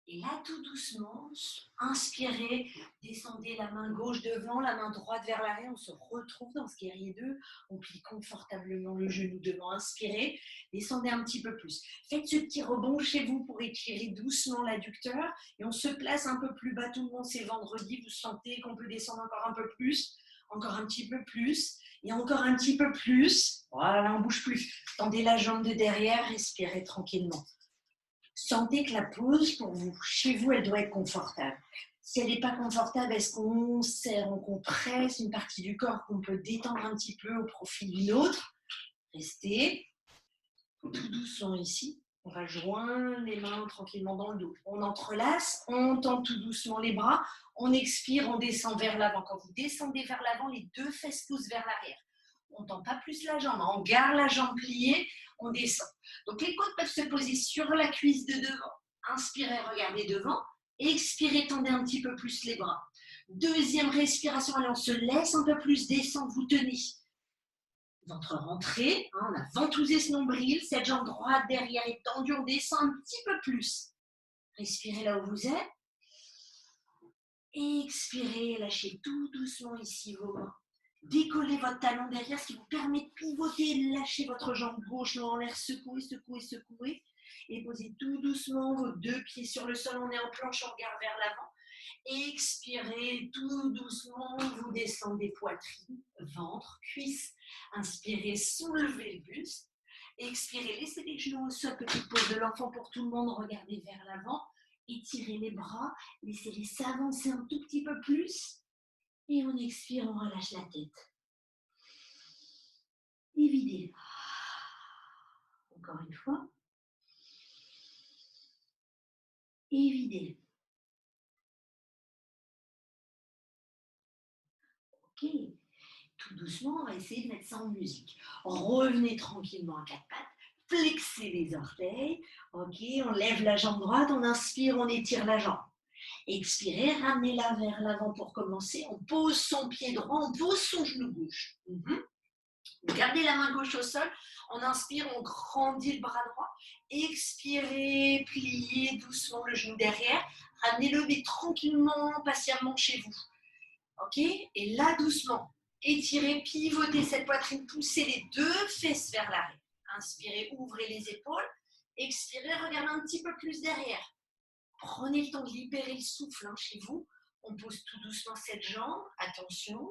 Et là, tout doucement, inspirez, descendez la main gauche devant, la main droite vers l'arrière. On se retrouve dans ce guerrier 2. On plie confortablement le genou devant. Inspirez, descendez un petit peu plus. Faites ce petit rebond chez vous pour étirer doucement l'adducteur. Et on se place un peu plus bas. Tout le monde, c'est vendredi. Vous sentez qu'on peut descendre encore un peu plus, encore un petit peu plus. Et encore un petit peu plus. Voilà, on ne bouge plus. Tendez la jambe de derrière, respirez tranquillement. Sentez que la pause, pour vous, chez vous, elle doit être confortable. Si elle n'est pas confortable, est-ce qu'on serre, on compresse une partie du corps qu'on peut détendre un petit peu au profit d'une autre? Restez tout doucement ici. On va joindre les mains tranquillement dans le dos. On entrelace, on tend tout doucement les bras. On expire, on descend vers l'avant. Quand vous descendez vers l'avant, les deux fesses poussent vers l'arrière. on ne tend pas plus la jambe, on garde la jambe pliée, on descend. Donc les côtes peuvent se poser sur la cuisse de devant. Inspirez, regardez devant. Expirez, tendez un petit peu plus les bras. Deuxième respiration, allez, on se laisse un peu plus descendre, vous tenez. Ventre rentré, on a ventousé ce nombril, cette jambe droite derrière est tendue, on descend un petit peu plus. Respirez là où vous êtes. Expirez, lâchez tout doucement ici vos mains. Décollez votre talon derrière, ce qui vous permet de pivoter, lâchez votre jambe gauche en l'air, secouez, secouez, secouez. Et posez tout doucement vos deux pieds sur le sol, on est en planche, on regarde vers l'avant. Expirez tout doucement, vous descendez poitrine, ventre, cuisse. Inspirez, soulevez le buste. Expirez, laissez les genoux au sol, petite pose de l'enfant pour tout le monde, regardez vers l'avant. Étirez les bras, laissez-les s'avancer un tout petit peu plus. Et on expire, on relâche la tête. Et videz. Encore une fois. Et videz. Ok. Tout doucement, on va essayer de mettre ça en musique. Revenez tranquillement à quatre pattes. Flexez les orteils. Ok, on lève la jambe droite, on inspire, on étire la jambe. Expirez, ramenez-la vers l'avant pour commencer. On pose son pied droit, on pose son genou gauche. Gardez la main gauche au sol. On inspire, on grandit le bras droit. Expirez, pliez doucement le genou derrière. Ramenez-le, mais tranquillement, patiemment chez vous. Ok? Et là, doucement, étirez, pivotez cette poitrine, poussez les deux fesses vers l'arrière. Inspirez, ouvrez les épaules. Expirez, regardez un petit peu plus derrière. Prenez le temps de libérer le souffle chez vous. On pose tout doucement cette jambe. Attention.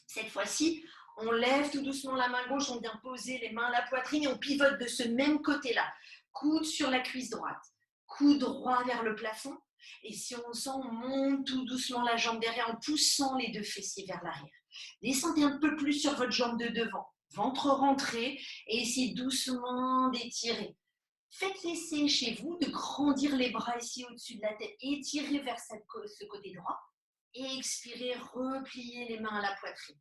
Cette fois-ci, on lève tout doucement la main gauche. On vient poser les mains à la poitrine et on pivote de ce même côté-là. Coude sur la cuisse droite. Coude droit vers le plafond. Et si on sent, on monte tout doucement la jambe derrière en poussant les deux fessiers vers l'arrière. Descendez un peu plus sur votre jambe de devant. Ventre rentré et essayez doucement d'étirer. Faites l'essai chez vous de grandir les bras ici au-dessus de la tête. Étirez vers ce côté droit. Et expirez, repliez les mains à la poitrine.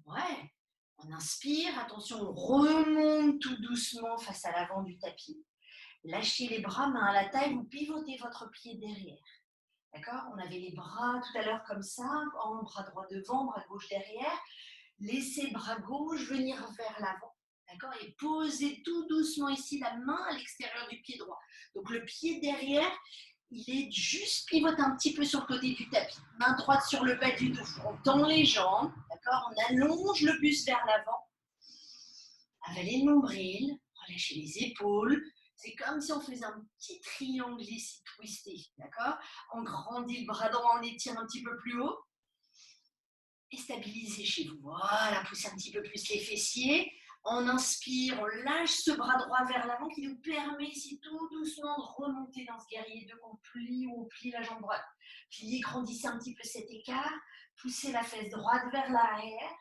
Ouais, on inspire. Attention, on remonte tout doucement face à l'avant du tapis. Lâchez les bras, main à la taille, vous pivotez votre pied derrière. D'accord? On avait les bras tout à l'heure comme ça, bras droit devant, bras gauche derrière. Laissez le bras gauche venir vers l'avant. D'accord? Et posez tout doucement ici la main à l'extérieur du pied droit. Donc le pied derrière, il est juste pivoté un petit peu sur le côté du tapis. Main droite sur le bas du dos. On tend les jambes. D'accord? On allonge le buste vers l'avant. Avalez le nombril. Relâchez les épaules. C'est comme si on faisait un petit triangle ici, twisté, d'accord? On grandit le bras droit, on étire un petit peu plus haut. Et stabilisez chez vous. Voilà, poussez un petit peu plus les fessiers. On inspire, on lâche ce bras droit vers l'avant qui nous permet ici tout doucement de remonter dans ce guerrier 2 qu'on plie ou on plie la jambe droite. Pliez, grandissez un petit peu cet écart. Poussez la fesse droite vers l'arrière.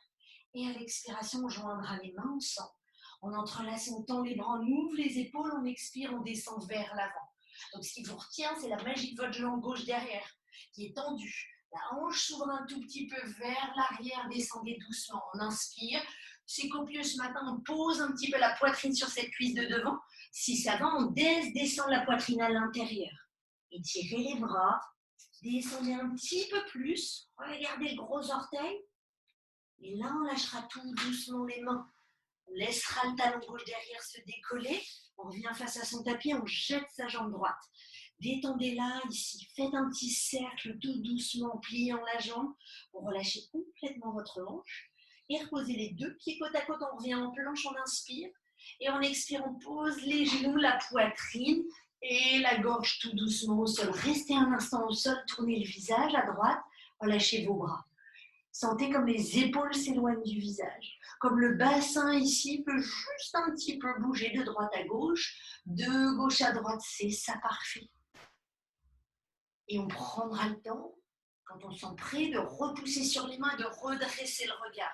Et à l'expiration, on joindra les mains ensemble. On entrelace, on tend les bras, on ouvre les épaules, on expire, on descend vers l'avant. Donc ce qui vous retient, c'est la magie de votre jambe gauche derrière, qui est tendue. La hanche s'ouvre un tout petit peu vers l'arrière, descendez doucement. On inspire. C'est copieux ce matin, on pose un petit peu la poitrine sur cette cuisse de devant. Si ça va, on descend la poitrine à l'intérieur. Étirez les bras, descendez un petit peu plus. Regardez le gros orteil. Et là, on lâchera tout doucement les mains. On laissera le talon gauche derrière se décoller. On revient face à son tapis, on jette sa jambe droite. Détendez-la ici. Faites un petit cercle tout doucement en pliant la jambe pour relâcher complètement votre hanche. Et reposez les deux pieds côte à côte. On revient en planche, on inspire. Et on expire, on pose les genoux, la poitrine et la gorge tout doucement au sol. Restez un instant au sol, tournez le visage à droite, relâchez vos bras. Sentez comme les épaules s'éloignent du visage. Comme le bassin ici peut juste un petit peu bouger de droite à gauche, de gauche à droite, c'est ça parfait. Et on prendra le temps, quand on sent prêt, de repousser sur les mains et de redresser le regard.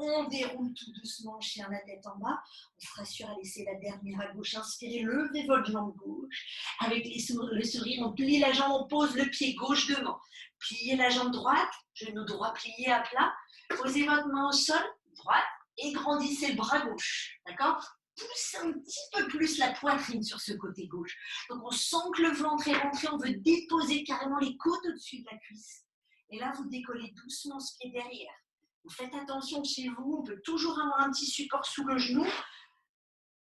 On déroule tout doucement, chien la tête en bas. On sera sûr à laisser la dernière à gauche. Inspirez, levez votre jambe gauche. Avec le sourire, on plie la jambe, on pose le pied gauche devant. Pliez la jambe droite, genou droit plié à plat. Posez votre main au sol, droite et grandissez le bras gauche. D'accord? Poussez un petit peu plus la poitrine sur ce côté gauche. Donc on sent que le ventre est rentré, on veut déposer carrément les côtes au-dessus de la cuisse. Et là, vous décollez doucement ce pied derrière. Vous faites attention chez vous, on peut toujours avoir un petit support sous le genou.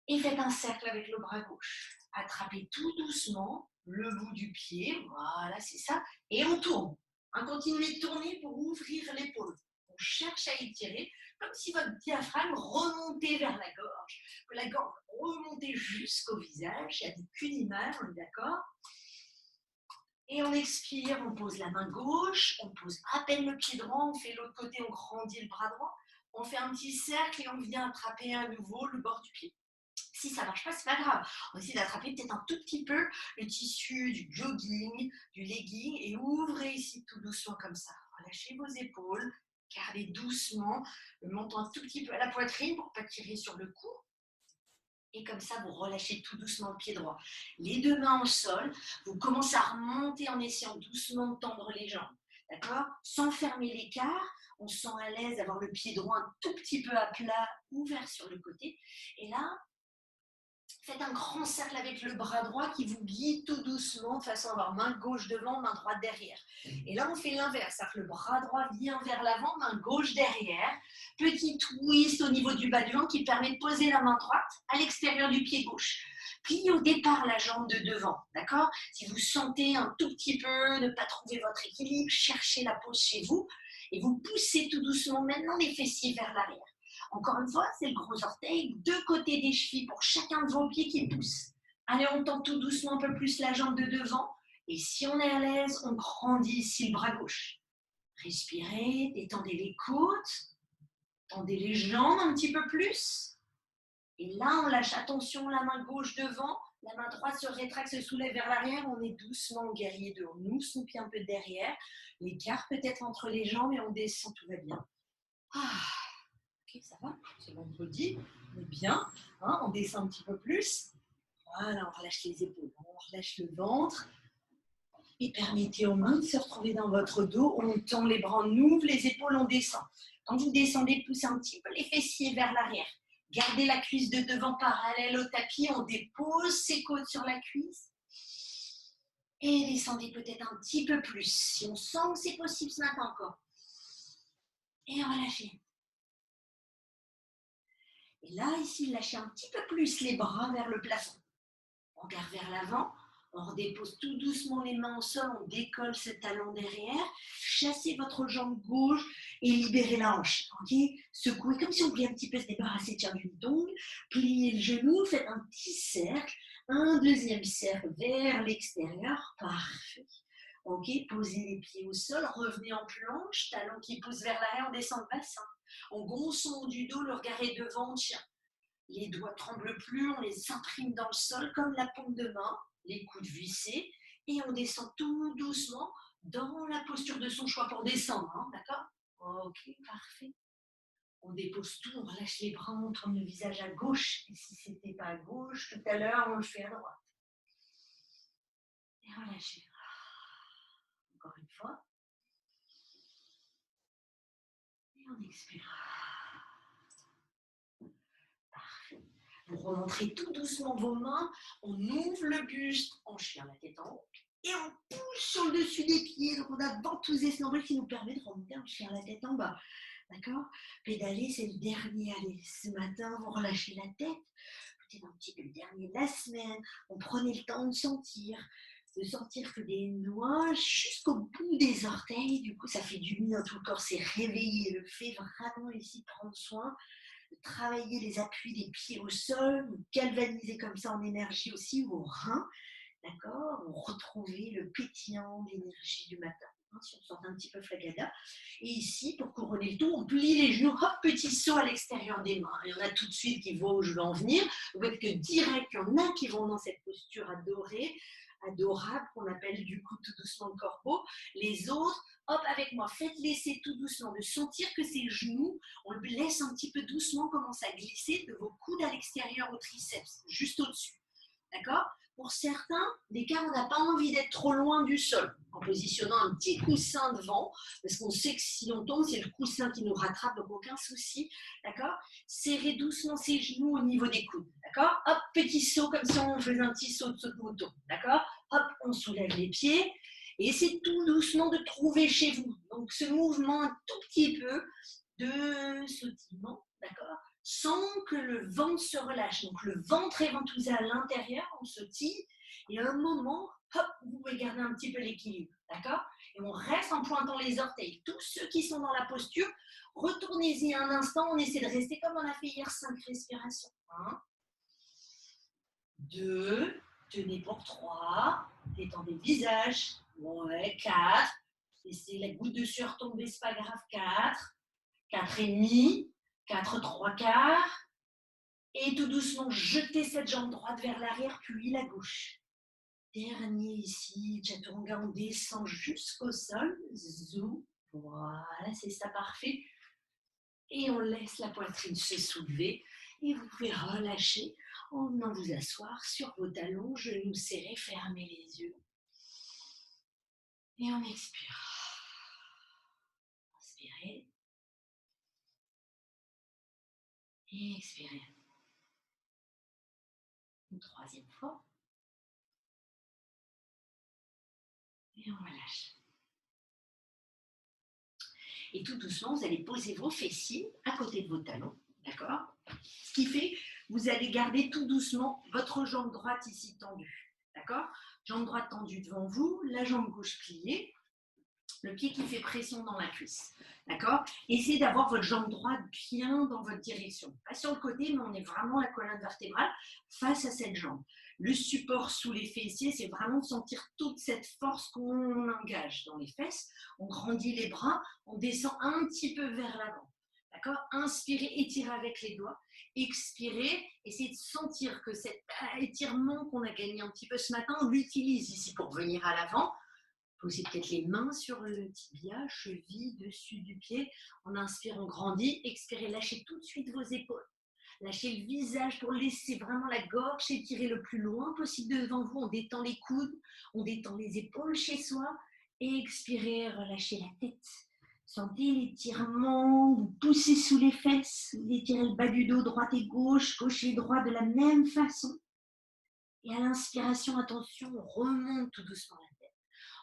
Et faites un cercle avec le bras gauche. Attrapez tout doucement le bout du pied, voilà, c'est ça. Et on tourne. On continue de tourner pour ouvrir l'épaule. On cherche à étirer, comme si votre diaphragme remontait vers la gorge. Que la gorge remontait jusqu'au visage. Il n'y a qu'une image, on est d'accord? Et on expire, on pose la main gauche, on pose à peine le pied droit, on fait l'autre côté, on grandit le bras droit. On fait un petit cercle et on vient attraper à nouveau le bord du pied. Si ça ne marche pas, ce n'est pas grave. On essaie d'attraper peut-être un tout petit peu le tissu du jogging, du legging et ouvrez ici tout doucement comme ça. Relâchez vos épaules, gardez doucement le menton un tout petit peu à la poitrine pour ne pas tirer sur le cou. Et comme ça, vous relâchez tout doucement le pied droit. Les deux mains au sol, vous commencez à remonter en essayant doucement de tendre les jambes. D'accord? Sans fermer l'écart, on se sent à l'aise d'avoir le pied droit un tout petit peu à plat, ouvert sur le côté. Et là, faites un grand cercle avec le bras droit qui vous guide tout doucement de façon à avoir main gauche devant, main droite derrière. Et là, on fait l'inverse, c'est-à-dire que le bras droit vient vers l'avant, main gauche derrière. Petit twist au niveau du bas du ventre qui permet de poser la main droite à l'extérieur du pied gauche. Pliez au départ la jambe de devant, d'accord? Si vous sentez un tout petit peu ne pas trouver votre équilibre, cherchez la pose chez vous et vous poussez tout doucement maintenant les fessiers vers l'arrière. Encore une fois, c'est le gros orteil, deux côtés des chevilles pour chacun de vos pieds qui poussent. Allez, on tend tout doucement un peu plus la jambe de devant. Et si on est à l'aise, on grandit ici le bras gauche. Respirez, détendez les côtes, tendez les jambes un petit peu plus. Et là, on lâche, attention, la main gauche devant, la main droite se rétracte, se soulève vers l'arrière. On est doucement en guerrier 2. On ouvre son pied un peu derrière. L'écart peut-être entre les jambes et on descend, tout va bien. Ok, ça va, c'est vendredi, on est bien, hein, on descend un petit peu plus. Voilà, on relâche les épaules, on relâche le ventre. Et permettez aux mains de se retrouver dans votre dos. On tend les bras, on ouvre les épaules, on descend. Quand vous descendez, poussez un petit peu les fessiers vers l'arrière. Gardez la cuisse de devant parallèle au tapis. On dépose ses côtes sur la cuisse. Et descendez peut-être un petit peu plus. Si on sent que c'est possible ce matin encore. Et relâchez. Et là, ici, lâchez un petit peu plus les bras vers le plafond. On regarde vers l'avant, on redépose tout doucement les mains au sol, on décolle ce talon derrière, chassez votre jambe gauche et libérez la hanche. Okay, secouez comme si on voulait un petit peu se débarrasser du tongue, pliez le genou, faites un petit cercle, un deuxième cercle vers l'extérieur, parfait. Ok, posez les pieds au sol, revenez en planche, talon qui pousse vers l'arrière, on descend le bassin. On gonfle son haut du dos, le regard est devant, on tient. Les doigts ne tremblent plus, on les imprime dans le sol comme la paume de main, les coudes vissés, et on descend tout doucement dans la posture de son choix pour descendre, hein, d'accord? Ok, parfait. On dépose tout, on relâche les bras, on tourne le visage à gauche, et si ce n'était pas à gauche, tout à l'heure, on le fait à droite. Et relâchez. Encore une fois. Et on expire. Parfait. Vous remontrez tout doucement vos mains, on ouvre le buste, on chire la tête en haut, et on pousse sur le dessus des pieds. Donc on a ventousé ce nombril qui nous permet de remonter, on chire la tête en bas. D'accord? Pédaler, c'est le dernier. Allez, ce matin, vous relâchez la tête. Peut-être un petit peu le dernier de la semaine. On prenait le temps de sentir que des noix jusqu'au bout des orteils. Du coup, ça fait du bien, tout le corps s'est réveillé. Le fait vraiment ici de prendre soin, de travailler les appuis des pieds au sol, vous galvaniser comme ça en énergie aussi vos reins. D'accord? Vous retrouvez le pétillant d'énergie du matin. Si on sort un petit peu flagada. Et ici, pour couronner le tout, on plie les genoux, hop, petit saut à l'extérieur des mains. Il y en a tout de suite qui voient où je veux en venir. Vous voyez que direct, il y en a qui vont dans cette posture adorable, qu'on appelle du coup tout doucement le corbeau. Les autres, hop, avec moi, faites laisser tout doucement, de sentir que ces genoux, on le laisse un petit peu doucement, commence à glisser de vos coudes à l'extérieur au triceps, juste au-dessus. d'accord? Pour certains, des cas, on n'a pas envie d'être trop loin du sol, en positionnant un petit coussin devant, parce qu'on sait que si on tombe, c'est le coussin qui nous rattrape, donc aucun souci, d'accord? Serrez doucement ses genoux au niveau des coudes, d'accord? Hop, petit saut, comme si on faisait un petit saut de saut de mouton, d'accord? Hop, on soulève les pieds, et essayez tout doucement de trouver chez vous. Donc ce mouvement un tout petit peu de sautillement, d'accord? Sans que le ventre se relâche. Donc le ventre est ventousé à l'intérieur, on sautille, et à un moment, hop, vous pouvez garder un petit peu l'équilibre, d'accord? Et on reste en pointant les orteils. Tous ceux qui sont dans la posture, retournez-y un instant, on essaie de rester comme on a fait hier, 5 respirations. 1, 2, tenez pour 3, détendez le visage, ouais, 4, laissez la goutte de sueur tomber, c'est pas grave, 4, 4 et demi, 4, 3 quarts, et tout doucement, jetez cette jambe droite vers l'arrière, puis la gauche. Dernier ici, chaturanga, on descend jusqu'au sol, zou, voilà, c'est ça, parfait. Et on laisse la poitrine se soulever, et vous pouvez relâcher en venant vous asseoir sur vos talons, genoux serrés, fermez les yeux. Et on expire. Inspirez. Et expirez. Une troisième fois. Et on relâche. Et tout doucement, vous allez poser vos fessiers à côté de vos talons, d'accord? Ce qui fait, vous allez garder tout doucement votre jambe droite ici tendue, d'accord? Jambe droite tendue devant vous, la jambe gauche pliée, le pied qui fait pression dans la cuisse, d'accord? Essayez d'avoir votre jambe droite bien dans votre direction. Pas sur le côté, mais on est vraiment la colonne vertébrale face à cette jambe. Le support sous les fessiers, c'est vraiment sentir toute cette force qu'on engage dans les fesses. On grandit les bras, on descend un petit peu vers l'avant. D'accord? Inspirez, étirez avec les doigts. Expirez, essayez de sentir que cet étirement qu'on a gagné un petit peu ce matin, on l'utilise ici pour venir à l'avant. Posez peut-être les mains sur le tibia, cheville, dessus du pied. On inspire, on grandit. Expirez, lâchez tout de suite vos épaules. Lâchez le visage pour laisser vraiment la gorge étirer le plus loin possible devant vous. On détend les coudes, on détend les épaules chez soi. Et expirez, relâchez la tête. Sentez l'étirement, vous poussez sous les fesses, vous étirez le bas du dos, droite et gauche, gauche et droite de la même façon. Et à l'inspiration, attention, on remonte tout doucement la tête.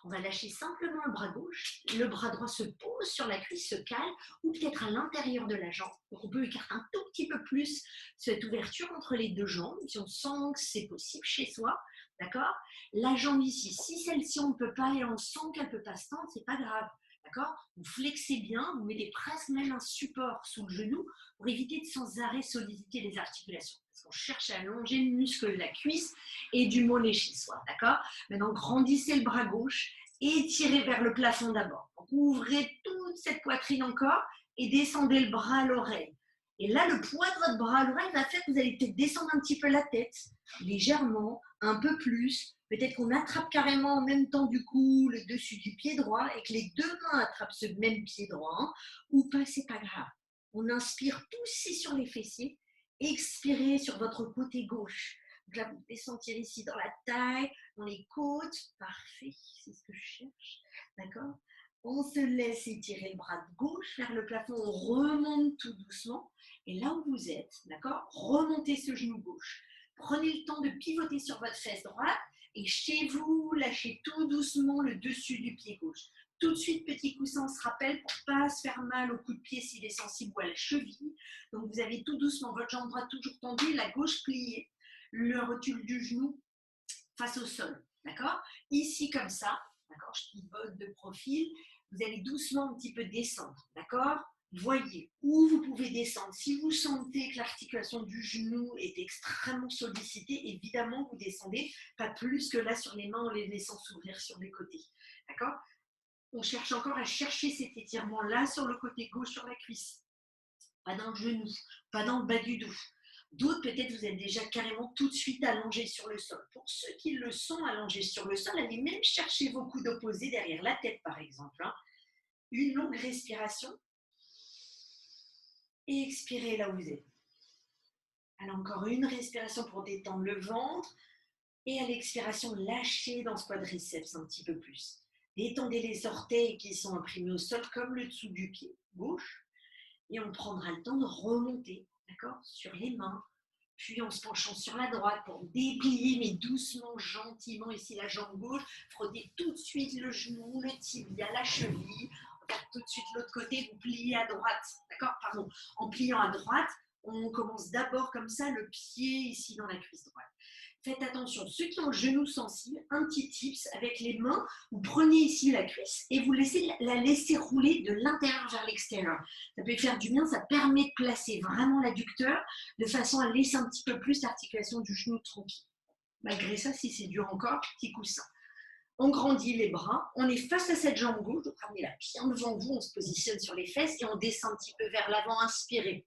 On va lâcher simplement le bras gauche, le bras droit se pose sur la cuisse, se cale, ou peut-être à l'intérieur de la jambe. Donc on peut écarter un tout petit peu plus cette ouverture entre les deux jambes, si on sent que c'est possible chez soi, d'accord? La jambe ici, si celle-ci on ne peut pas et on sent qu'elle ne peut pas se tendre, c'est pas grave, d'accord? Vous flexez bien, vous mettez presque même un support sous le genou pour éviter de sans arrêt solliciter les articulations. Parce qu'on cherche à allonger le muscle de la cuisse et du mollet chez soi, d'accord? Maintenant, grandissez le bras gauche, étirez vers le plafond d'abord. Ouvrez toute cette poitrine encore et descendez le bras à l'oreille. Et là, le poids de votre bras à l'oreille va faire que vous allez peut-être descendre un petit peu la tête, légèrement, un peu plus. Peut-être qu'on attrape carrément en même temps du coup le dessus du pied droit et que les deux mains attrapent ce même pied droit, hein, ou pas, c'est pas grave. On inspire, poussez sur les fessiers, expirez sur votre côté gauche. Donc là, vous pouvez sentir ici dans la taille, dans les côtes. Parfait, c'est ce que je cherche. D'accord? On se laisse étirer le bras de gauche vers le plafond, on remonte tout doucement. Et là où vous êtes, d'accord, remontez ce genou gauche. Prenez le temps de pivoter sur votre fesse droite et chez vous, lâchez tout doucement le dessus du pied gauche. Tout de suite, petit coussin, on se rappelle pour ne pas se faire mal au coup de pied s'il est sensible ou à la cheville. Donc vous avez tout doucement votre jambe droite toujours tendue, la gauche pliée, le rotule du genou face au sol. D'accord? Ici, comme ça, d'accord, je pivote de profil, vous allez doucement un petit peu descendre. D'accord? Voyez où vous pouvez descendre. Si vous sentez que l'articulation du genou est extrêmement sollicitée, évidemment, vous descendez, pas plus que là sur les mains en les laissant s'ouvrir sur les côtés. D'accord? On cherche encore à chercher cet étirement-là sur le côté gauche, sur la cuisse. Pas dans le genou, pas dans le bas du dos. D'autres, peut-être, vous êtes déjà carrément tout de suite allongés sur le sol. Pour ceux qui le sont allongés sur le sol, allez même chercher vos coudes opposés derrière la tête, par exemple. Hein. Une longue respiration. Et expirez là où vous êtes. Alors, encore une respiration pour détendre le ventre. Et à l'expiration, lâchez dans ce quadriceps un petit peu plus. Détendez les orteils qui sont imprimés au sol comme le dessous du pied gauche. Et on prendra le temps de remonter, d'accord, sur les mains, puis en se penchant sur la droite pour déplier, mais doucement, gentiment, ici la jambe gauche, frottez tout de suite le genou, le tibia, la cheville, regarde tout de suite l'autre côté, vous pliez à droite, d'accord, pardon, en pliant à droite, on commence d'abord comme ça, le pied ici dans la cuisse droite. Faites attention, ceux qui ont le genou sensible, un petit tips, avec les mains, vous prenez ici la cuisse et vous la laissez rouler de l'intérieur vers l'extérieur. Ça peut faire du bien, ça permet de placer vraiment l'adducteur de façon à laisser un petit peu plus l'articulation du genou tranquille. Malgré ça, si c'est dur encore, petit coussin. On grandit les bras, on est face à cette jambe gauche, donc ramenez-la bien devant vous, on se positionne sur les fesses et on descend un petit peu vers l'avant, inspirez.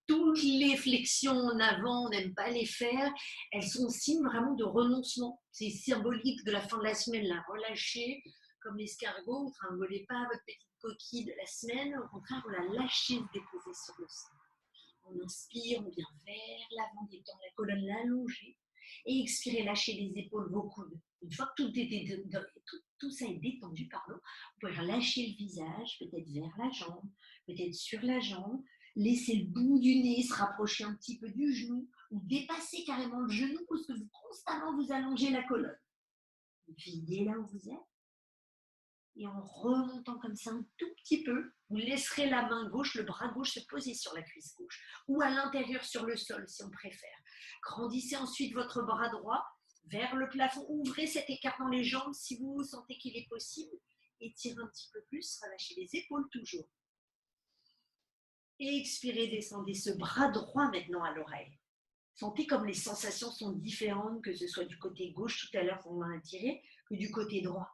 Toutes les flexions en avant, on n'aime pas les faire, elles sont signe vraiment de renoncement. C'est symbolique de la fin de la semaine, là. Relâchez comme l'escargot, vous ne trimbolez pas votre petite coquille de la semaine, au contraire, vous la lâchez se déposer sur le sol. On inspire, on vient vers l'avant, détend la colonne, l'allonger. Et expirez, lâchez les épaules, vos coudes. Une fois que tout ça est détendu, pardon, vous pouvez relâcher le visage, peut-être vers la jambe, peut-être sur la jambe. Laissez le bout du nez se rapprocher un petit peu du genou ou dépasser carrément le genou parce que vous constamment vous allongez la colonne. Videz là où vous êtes. Et en remontant comme ça un tout petit peu, vous laisserez la main gauche, le bras gauche se poser sur la cuisse gauche ou à l'intérieur sur le sol si on préfère. Grandissez ensuite votre bras droit vers le plafond. Ouvrez cet écart dans les jambes si vous sentez qu'il est possible. Étirez un petit peu plus, relâchez les épaules toujours. Et expirez, descendez ce bras droit maintenant à l'oreille. Sentez comme les sensations sont différentes, que ce soit du côté gauche tout à l'heure, on l'a tiré, que du côté droit.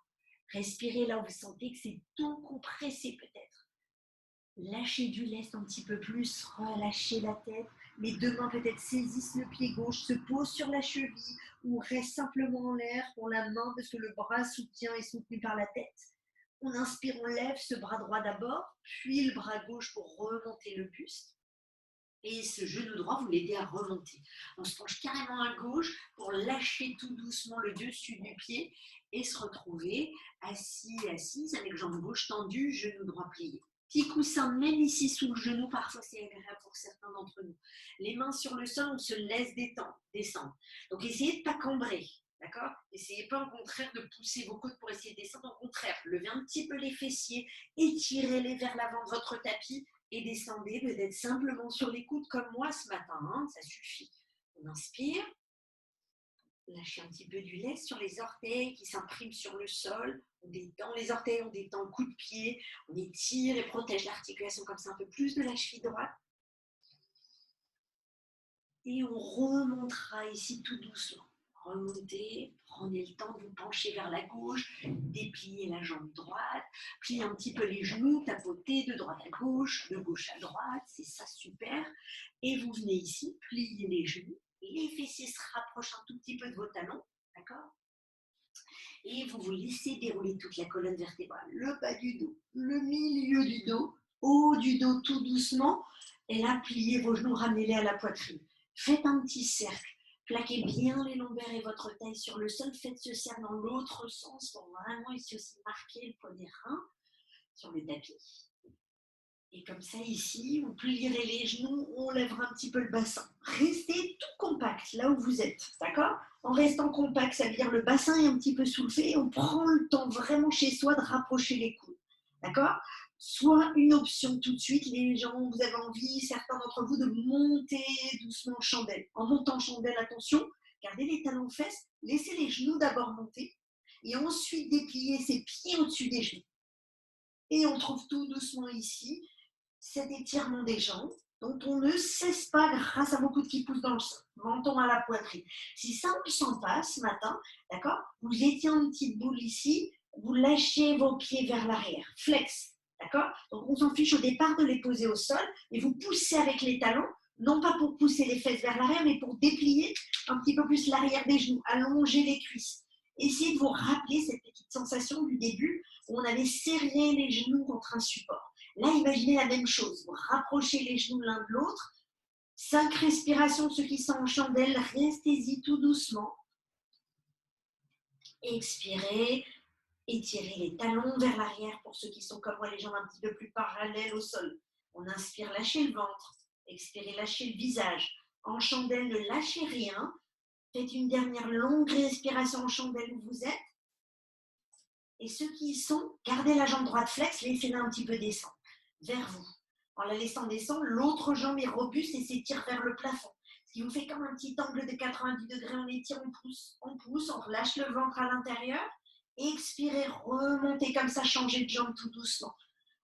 Respirez là où vous sentez que c'est tout compressé peut-être. Lâchez du lest un petit peu plus, relâchez la tête. Les deux mains peut-être saisissent le pied gauche, se posent sur la cheville ou restent simplement en l'air pour la main parce que le bras soutient est soutenu par la tête. On inspire, on lève ce bras droit d'abord, puis le bras gauche pour remonter le buste. Et ce genou droit, vous l'aidez à remonter. On se penche carrément à gauche pour lâcher tout doucement le dessus du pied et se retrouver assis, assise avec jambe gauche tendue, genou droit plié. Petit coussin, même ici sous le genou, parfois c'est agréable pour certains d'entre nous. Les mains sur le sol, on se laisse descendre. Donc essayez de ne pas cambrer, d'accord? Essayez pas au contraire de pousser vos côtes pour essayer de descendre, au contraire, levez un petit peu les fessiers, étirez-les vers l'avant de votre tapis et descendez peut-être simplement sur les coudes comme moi ce matin, hein, ça suffit. On inspire, lâchez un petit peu du lest sur les orteils qui s'impriment sur le sol, on détend les orteils, on détend le coup de pied, on étire et protège l'articulation comme ça un peu plus de la cheville droite. Et on remontera ici tout doucement. Remontez, prenez le temps de vous pencher vers la gauche, dépliez la jambe droite, pliez un petit peu les genoux, tapotez de droite à gauche, de gauche à droite, c'est ça super. Et vous venez ici, pliez les genoux, les fessiers se rapprochent un tout petit peu de vos talons, d'accord? Et vous vous laissez dérouler toute la colonne vertébrale, le bas du dos, le milieu du dos, haut du dos tout doucement, et là pliez vos genoux, ramenez-les à la poitrine. Faites un petit cercle. Plaquez bien les lombaires et votre taille sur le sol. Faites ce cercle dans l'autre sens pour vraiment ici aussi marquer le poids des reins sur le tapis. Et comme ça ici, vous plierez les genoux, on lèvera un petit peu le bassin. Restez tout compact là où vous êtes, d'accord? En restant compact, ça veut dire le bassin est un petit peu soulevé. On prend le temps vraiment chez soi de rapprocher les coudes, d'accord? Soit une option tout de suite, les gens, vous avez envie, certains d'entre vous, de monter doucement en chandelle. En montant en chandelle, attention, gardez les talons fesses, laissez les genoux d'abord monter et ensuite déplier ses pieds au-dessus des genoux. Et on trouve tout doucement ici cet étirement des jambes dont on ne cesse pas grâce à vos coudes qui poussent dans le sang, menton à la poitrine. Si ça ne sent pas ce matin, d'accord, vous étirez une petite boule ici, vous lâchez vos pieds vers l'arrière, flex. D'accord? Donc, on s'en fiche au départ de les poser au sol et vous poussez avec les talons, non pas pour pousser les fesses vers l'arrière, mais pour déplier un petit peu plus l'arrière des genoux, allonger les cuisses. Essayez de vous rappeler cette petite sensation du début où on avait serré les genoux contre un support. Là, imaginez la même chose. Vous rapprochez les genoux l'un de l'autre. 5 respirations, ceux qui sont en chandelle, restez-y tout doucement. Expirez, étirez les talons vers l'arrière pour ceux qui sont comme moi, les jambes un petit peu plus parallèles au sol. On inspire, lâchez le ventre. Expirez, lâchez le visage. En chandelle, ne lâchez rien. Faites une dernière longue respiration en chandelle où vous êtes. Et ceux qui y sont, gardez la jambe droite flex, laissez-la un petit peu descendre vers vous. En la laissant descendre, l'autre jambe est robuste et s'étire vers le plafond. Ce qui vous fait comme un petit angle de 90 degrés, on étire, on pousse, on relâche le ventre à l'intérieur. Expirez, remontez comme ça, changez de jambe tout doucement.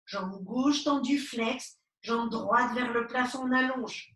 Jambe gauche tendue, flex, jambe droite vers le plafond, on allonge.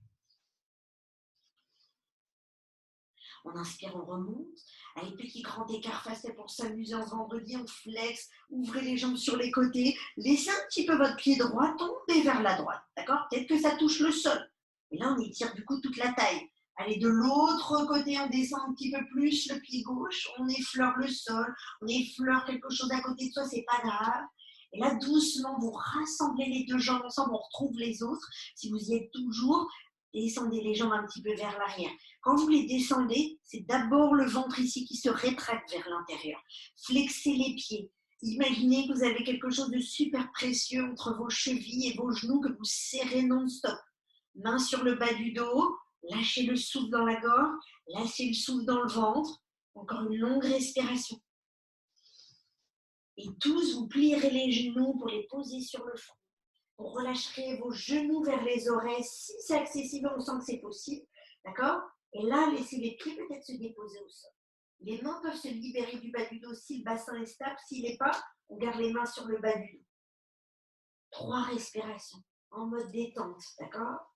On inspire, on remonte. Allez, petit grand écart facet pour s'amuser en vendredi. On flex, ouvrez les jambes sur les côtés. Laissez un petit peu votre pied droit tomber vers la droite. D'accord? Peut-être que ça touche le sol. Et là, on étire du coup toute la taille. Allez, de l'autre côté, on descend un petit peu plus le pied gauche. On effleure le sol. On effleure quelque chose à côté de soi, c'est pas grave. Et là, doucement, vous rassemblez les deux jambes ensemble. On retrouve les autres. Si vous y êtes toujours, descendez les jambes un petit peu vers l'arrière. Quand vous les descendez, c'est d'abord le ventre ici qui se rétracte vers l'intérieur. Flexez les pieds. Imaginez que vous avez quelque chose de super précieux entre vos chevilles et vos genoux que vous serrez non-stop. Main sur le bas du dos, lâchez le souffle dans la gorge, lâchez le souffle dans le ventre. Encore une longue respiration. Et tous, vous plierez les genoux pour les poser sur le front. Vous relâcherez vos genoux vers les oreilles si c'est accessible, on sent que c'est possible. D'accord? Et là, laissez les pieds peut-être se déposer au sol. Les mains peuvent se libérer du bas du dos si le bassin est stable. S'il n'est pas, on garde les mains sur le bas du dos. 3 respirations en mode détente. D'accord?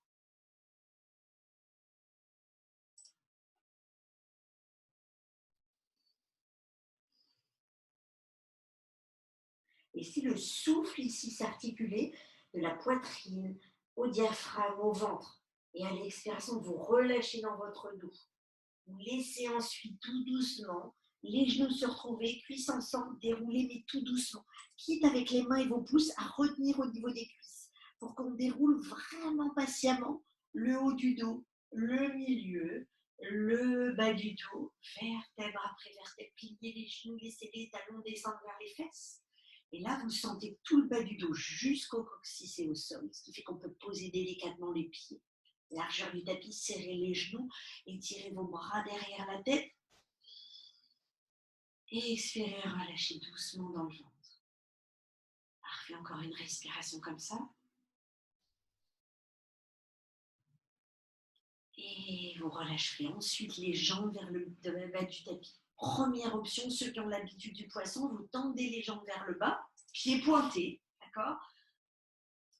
Et si le souffle ici s'articulait de la poitrine au diaphragme, au ventre, et à l'expiration, vous relâchez dans votre dos. Vous laissez ensuite tout doucement les genoux se retrouver, cuisses ensemble, dérouler, mais tout doucement. Quitte avec les mains et vos pouces à retenir au niveau des cuisses pour qu'on déroule vraiment patiemment le haut du dos, le milieu, le bas du dos, vertèbre après vertèbre. Pliez les genoux, laissez les talons descendre vers les fesses. Et là, vous sentez tout le bas du dos jusqu'au coccyx et au sol, ce qui fait qu'on peut poser délicatement les pieds. Largeur du tapis, serrez les genoux, étirez vos bras derrière la tête. Et expirez, relâchez doucement dans le ventre. Parfait, encore une respiration comme ça. Et vous relâcherez ensuite les jambes vers le bas du tapis. Première option, ceux qui ont l'habitude du poisson, vous tendez les jambes vers le bas, pieds pointés, d'accord?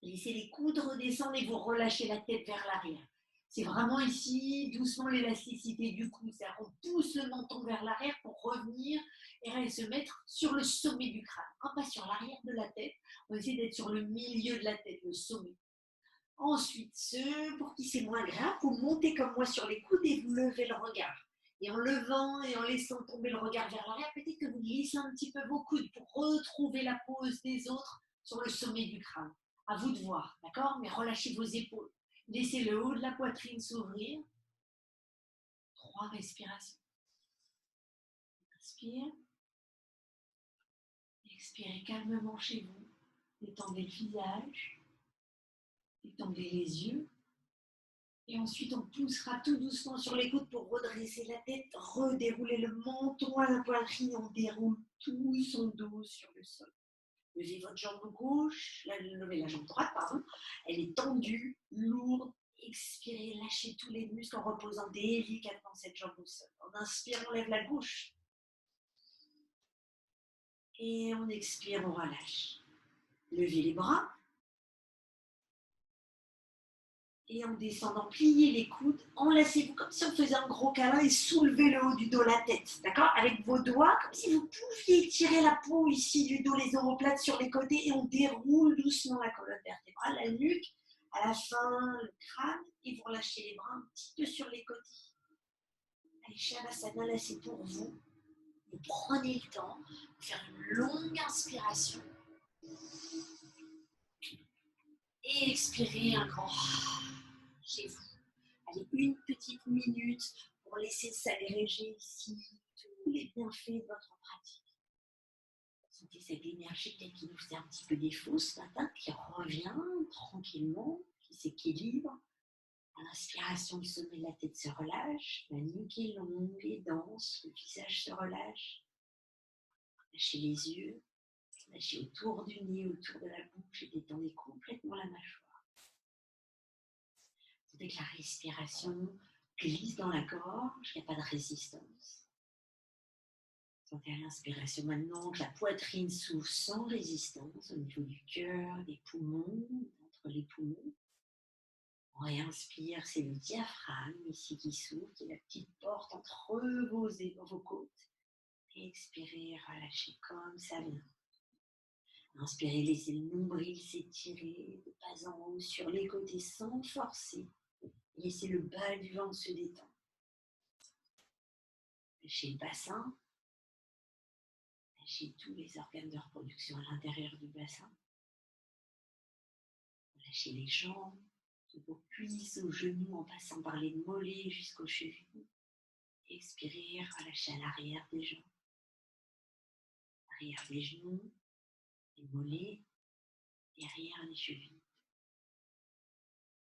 Laissez les coudes redescendre et vous relâchez la tête vers l'arrière. C'est vraiment ici, doucement, l'élasticité du cou. C'est-à-dire qu'on pousse le menton vers l'arrière pour revenir et se mettre sur le sommet du crâne. Pas sur l'arrière de la tête. On essaie d'être sur le milieu de la tête, le sommet. Ensuite, ceux pour qui c'est moins grave, vous montez comme moi sur les coudes et vous levez le regard. Et en levant et en laissant tomber le regard vers l'arrière, peut-être que vous glissez un petit peu vos coudes pour retrouver la pose des autres sur le sommet du crâne. À vous de voir, d'accord? Mais relâchez vos épaules. Laissez le haut de la poitrine s'ouvrir. 3 respirations. Inspire. Expirez calmement chez vous. Détendez le visage. Détendez les yeux. Et ensuite, on poussera tout doucement sur les coudes pour redresser la tête, redérouler le menton à la poitrine. On déroule tout son dos sur le sol. Levez votre jambe gauche, levez la jambe droite, pardon. Elle est tendue, lourde. Expirez, lâchez tous les muscles en reposant délicatement cette jambe au sol. On inspire, on lève la gauche. Et on expire, on relâche. Levez les bras. Et en descendant, pliez les coudes, enlacez-vous comme si on faisait un gros câlin et soulevez le haut du dos, la tête, d'accord? Avec vos doigts, comme si vous pouviez tirer la peau ici du dos, les omoplates sur les côtés et on déroule doucement la colonne vertébrale, la nuque, à la fin le crâne et vous relâchez les bras un petit peu sur les côtés. Allez, Shavasana, là c'est pour vous. Vous prenez le temps de faire une longue inspiration et expirez un grand chez vous. Allez, une petite minute pour laisser s'agréger ici tous les bienfaits de votre pratique. Sentez cette énergie peut-être qui nous faisait un petit peu défaut ce matin, qui revient tranquillement, qui s'équilibre. À l'inspiration, le sommet de la tête se relâche, la nuque est longue et dense, le visage se relâche. Lâchez les yeux, lâchez autour du nez, autour de la bouche et détendez complètement la mâchoire. Sentez que la respiration glisse dans la gorge, il n'y a pas de résistance. Sentez à l'inspiration maintenant que la poitrine s'ouvre sans résistance au niveau du cœur, des poumons, entre les poumons. On réinspire, c'est le diaphragme ici qui s'ouvre, qui est la petite porte entre vos côtes. Et expirez, relâchez comme ça vient. Inspirez, laissez le nombril s'étirer de bas en haut sur les côtés sans forcer. Laissez le bas du ventre se détendre. Lâchez le bassin. Lâchez tous les organes de reproduction à l'intérieur du bassin. Lâchez les jambes, de vos cuisses aux genoux en passant par les mollets jusqu'aux chevilles. Expirez, relâchez à l'arrière des jambes. Arrière des genoux, les mollets, derrière les chevilles.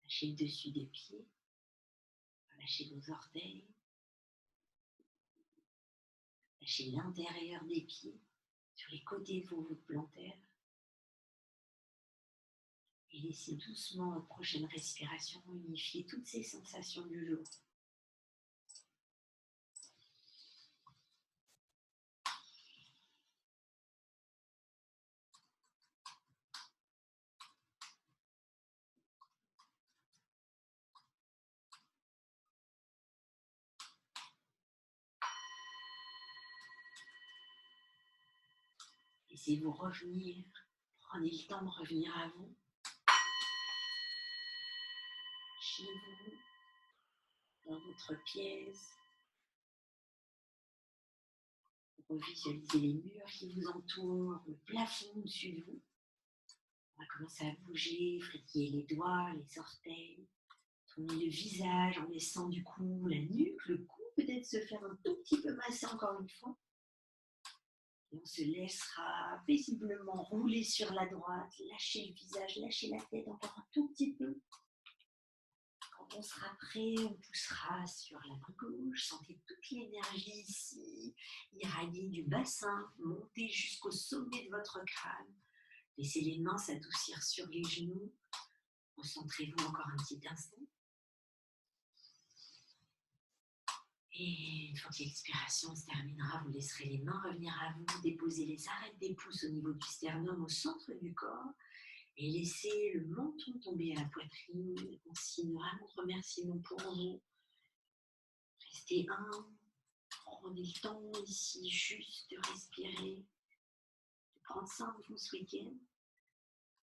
Lâchez le dessus des pieds. Lâchez vos orteils. Lâchez l'intérieur des pieds sur les côtés de vos voûtes plantaires. Et laissez doucement votre prochaine respiration unifier toutes ces sensations du jour. Laissez-vous revenir. Prenez le temps de revenir à vous. Chez vous, dans votre pièce. Revisualisez les murs qui vous entourent, le plafond au-dessus de vous. On va commencer à bouger, frétiller les doigts, les orteils, tourner le visage en laissant du coup la nuque, le cou peut-être se faire un tout petit peu masser encore une fois. Et on se laissera paisiblement rouler sur la droite, lâcher le visage, lâcher la tête encore un tout petit peu. Quand on sera prêt, on poussera sur la main gauche. Sentez toute l'énergie ici, irradier du bassin, monter jusqu'au sommet de votre crâne. Laissez les mains s'adoucir sur les genoux. Concentrez-vous encore un petit instant. Et une fois que l'expiration se terminera, vous laisserez les mains revenir à vous, déposez les arêtes des pouces au niveau du sternum, au centre du corps, et laissez le menton tomber à la poitrine, en signe vraiment de remerciement pour vous. Restez humble, prenez le temps ici juste de respirer, de prendre soin de vous ce week-end.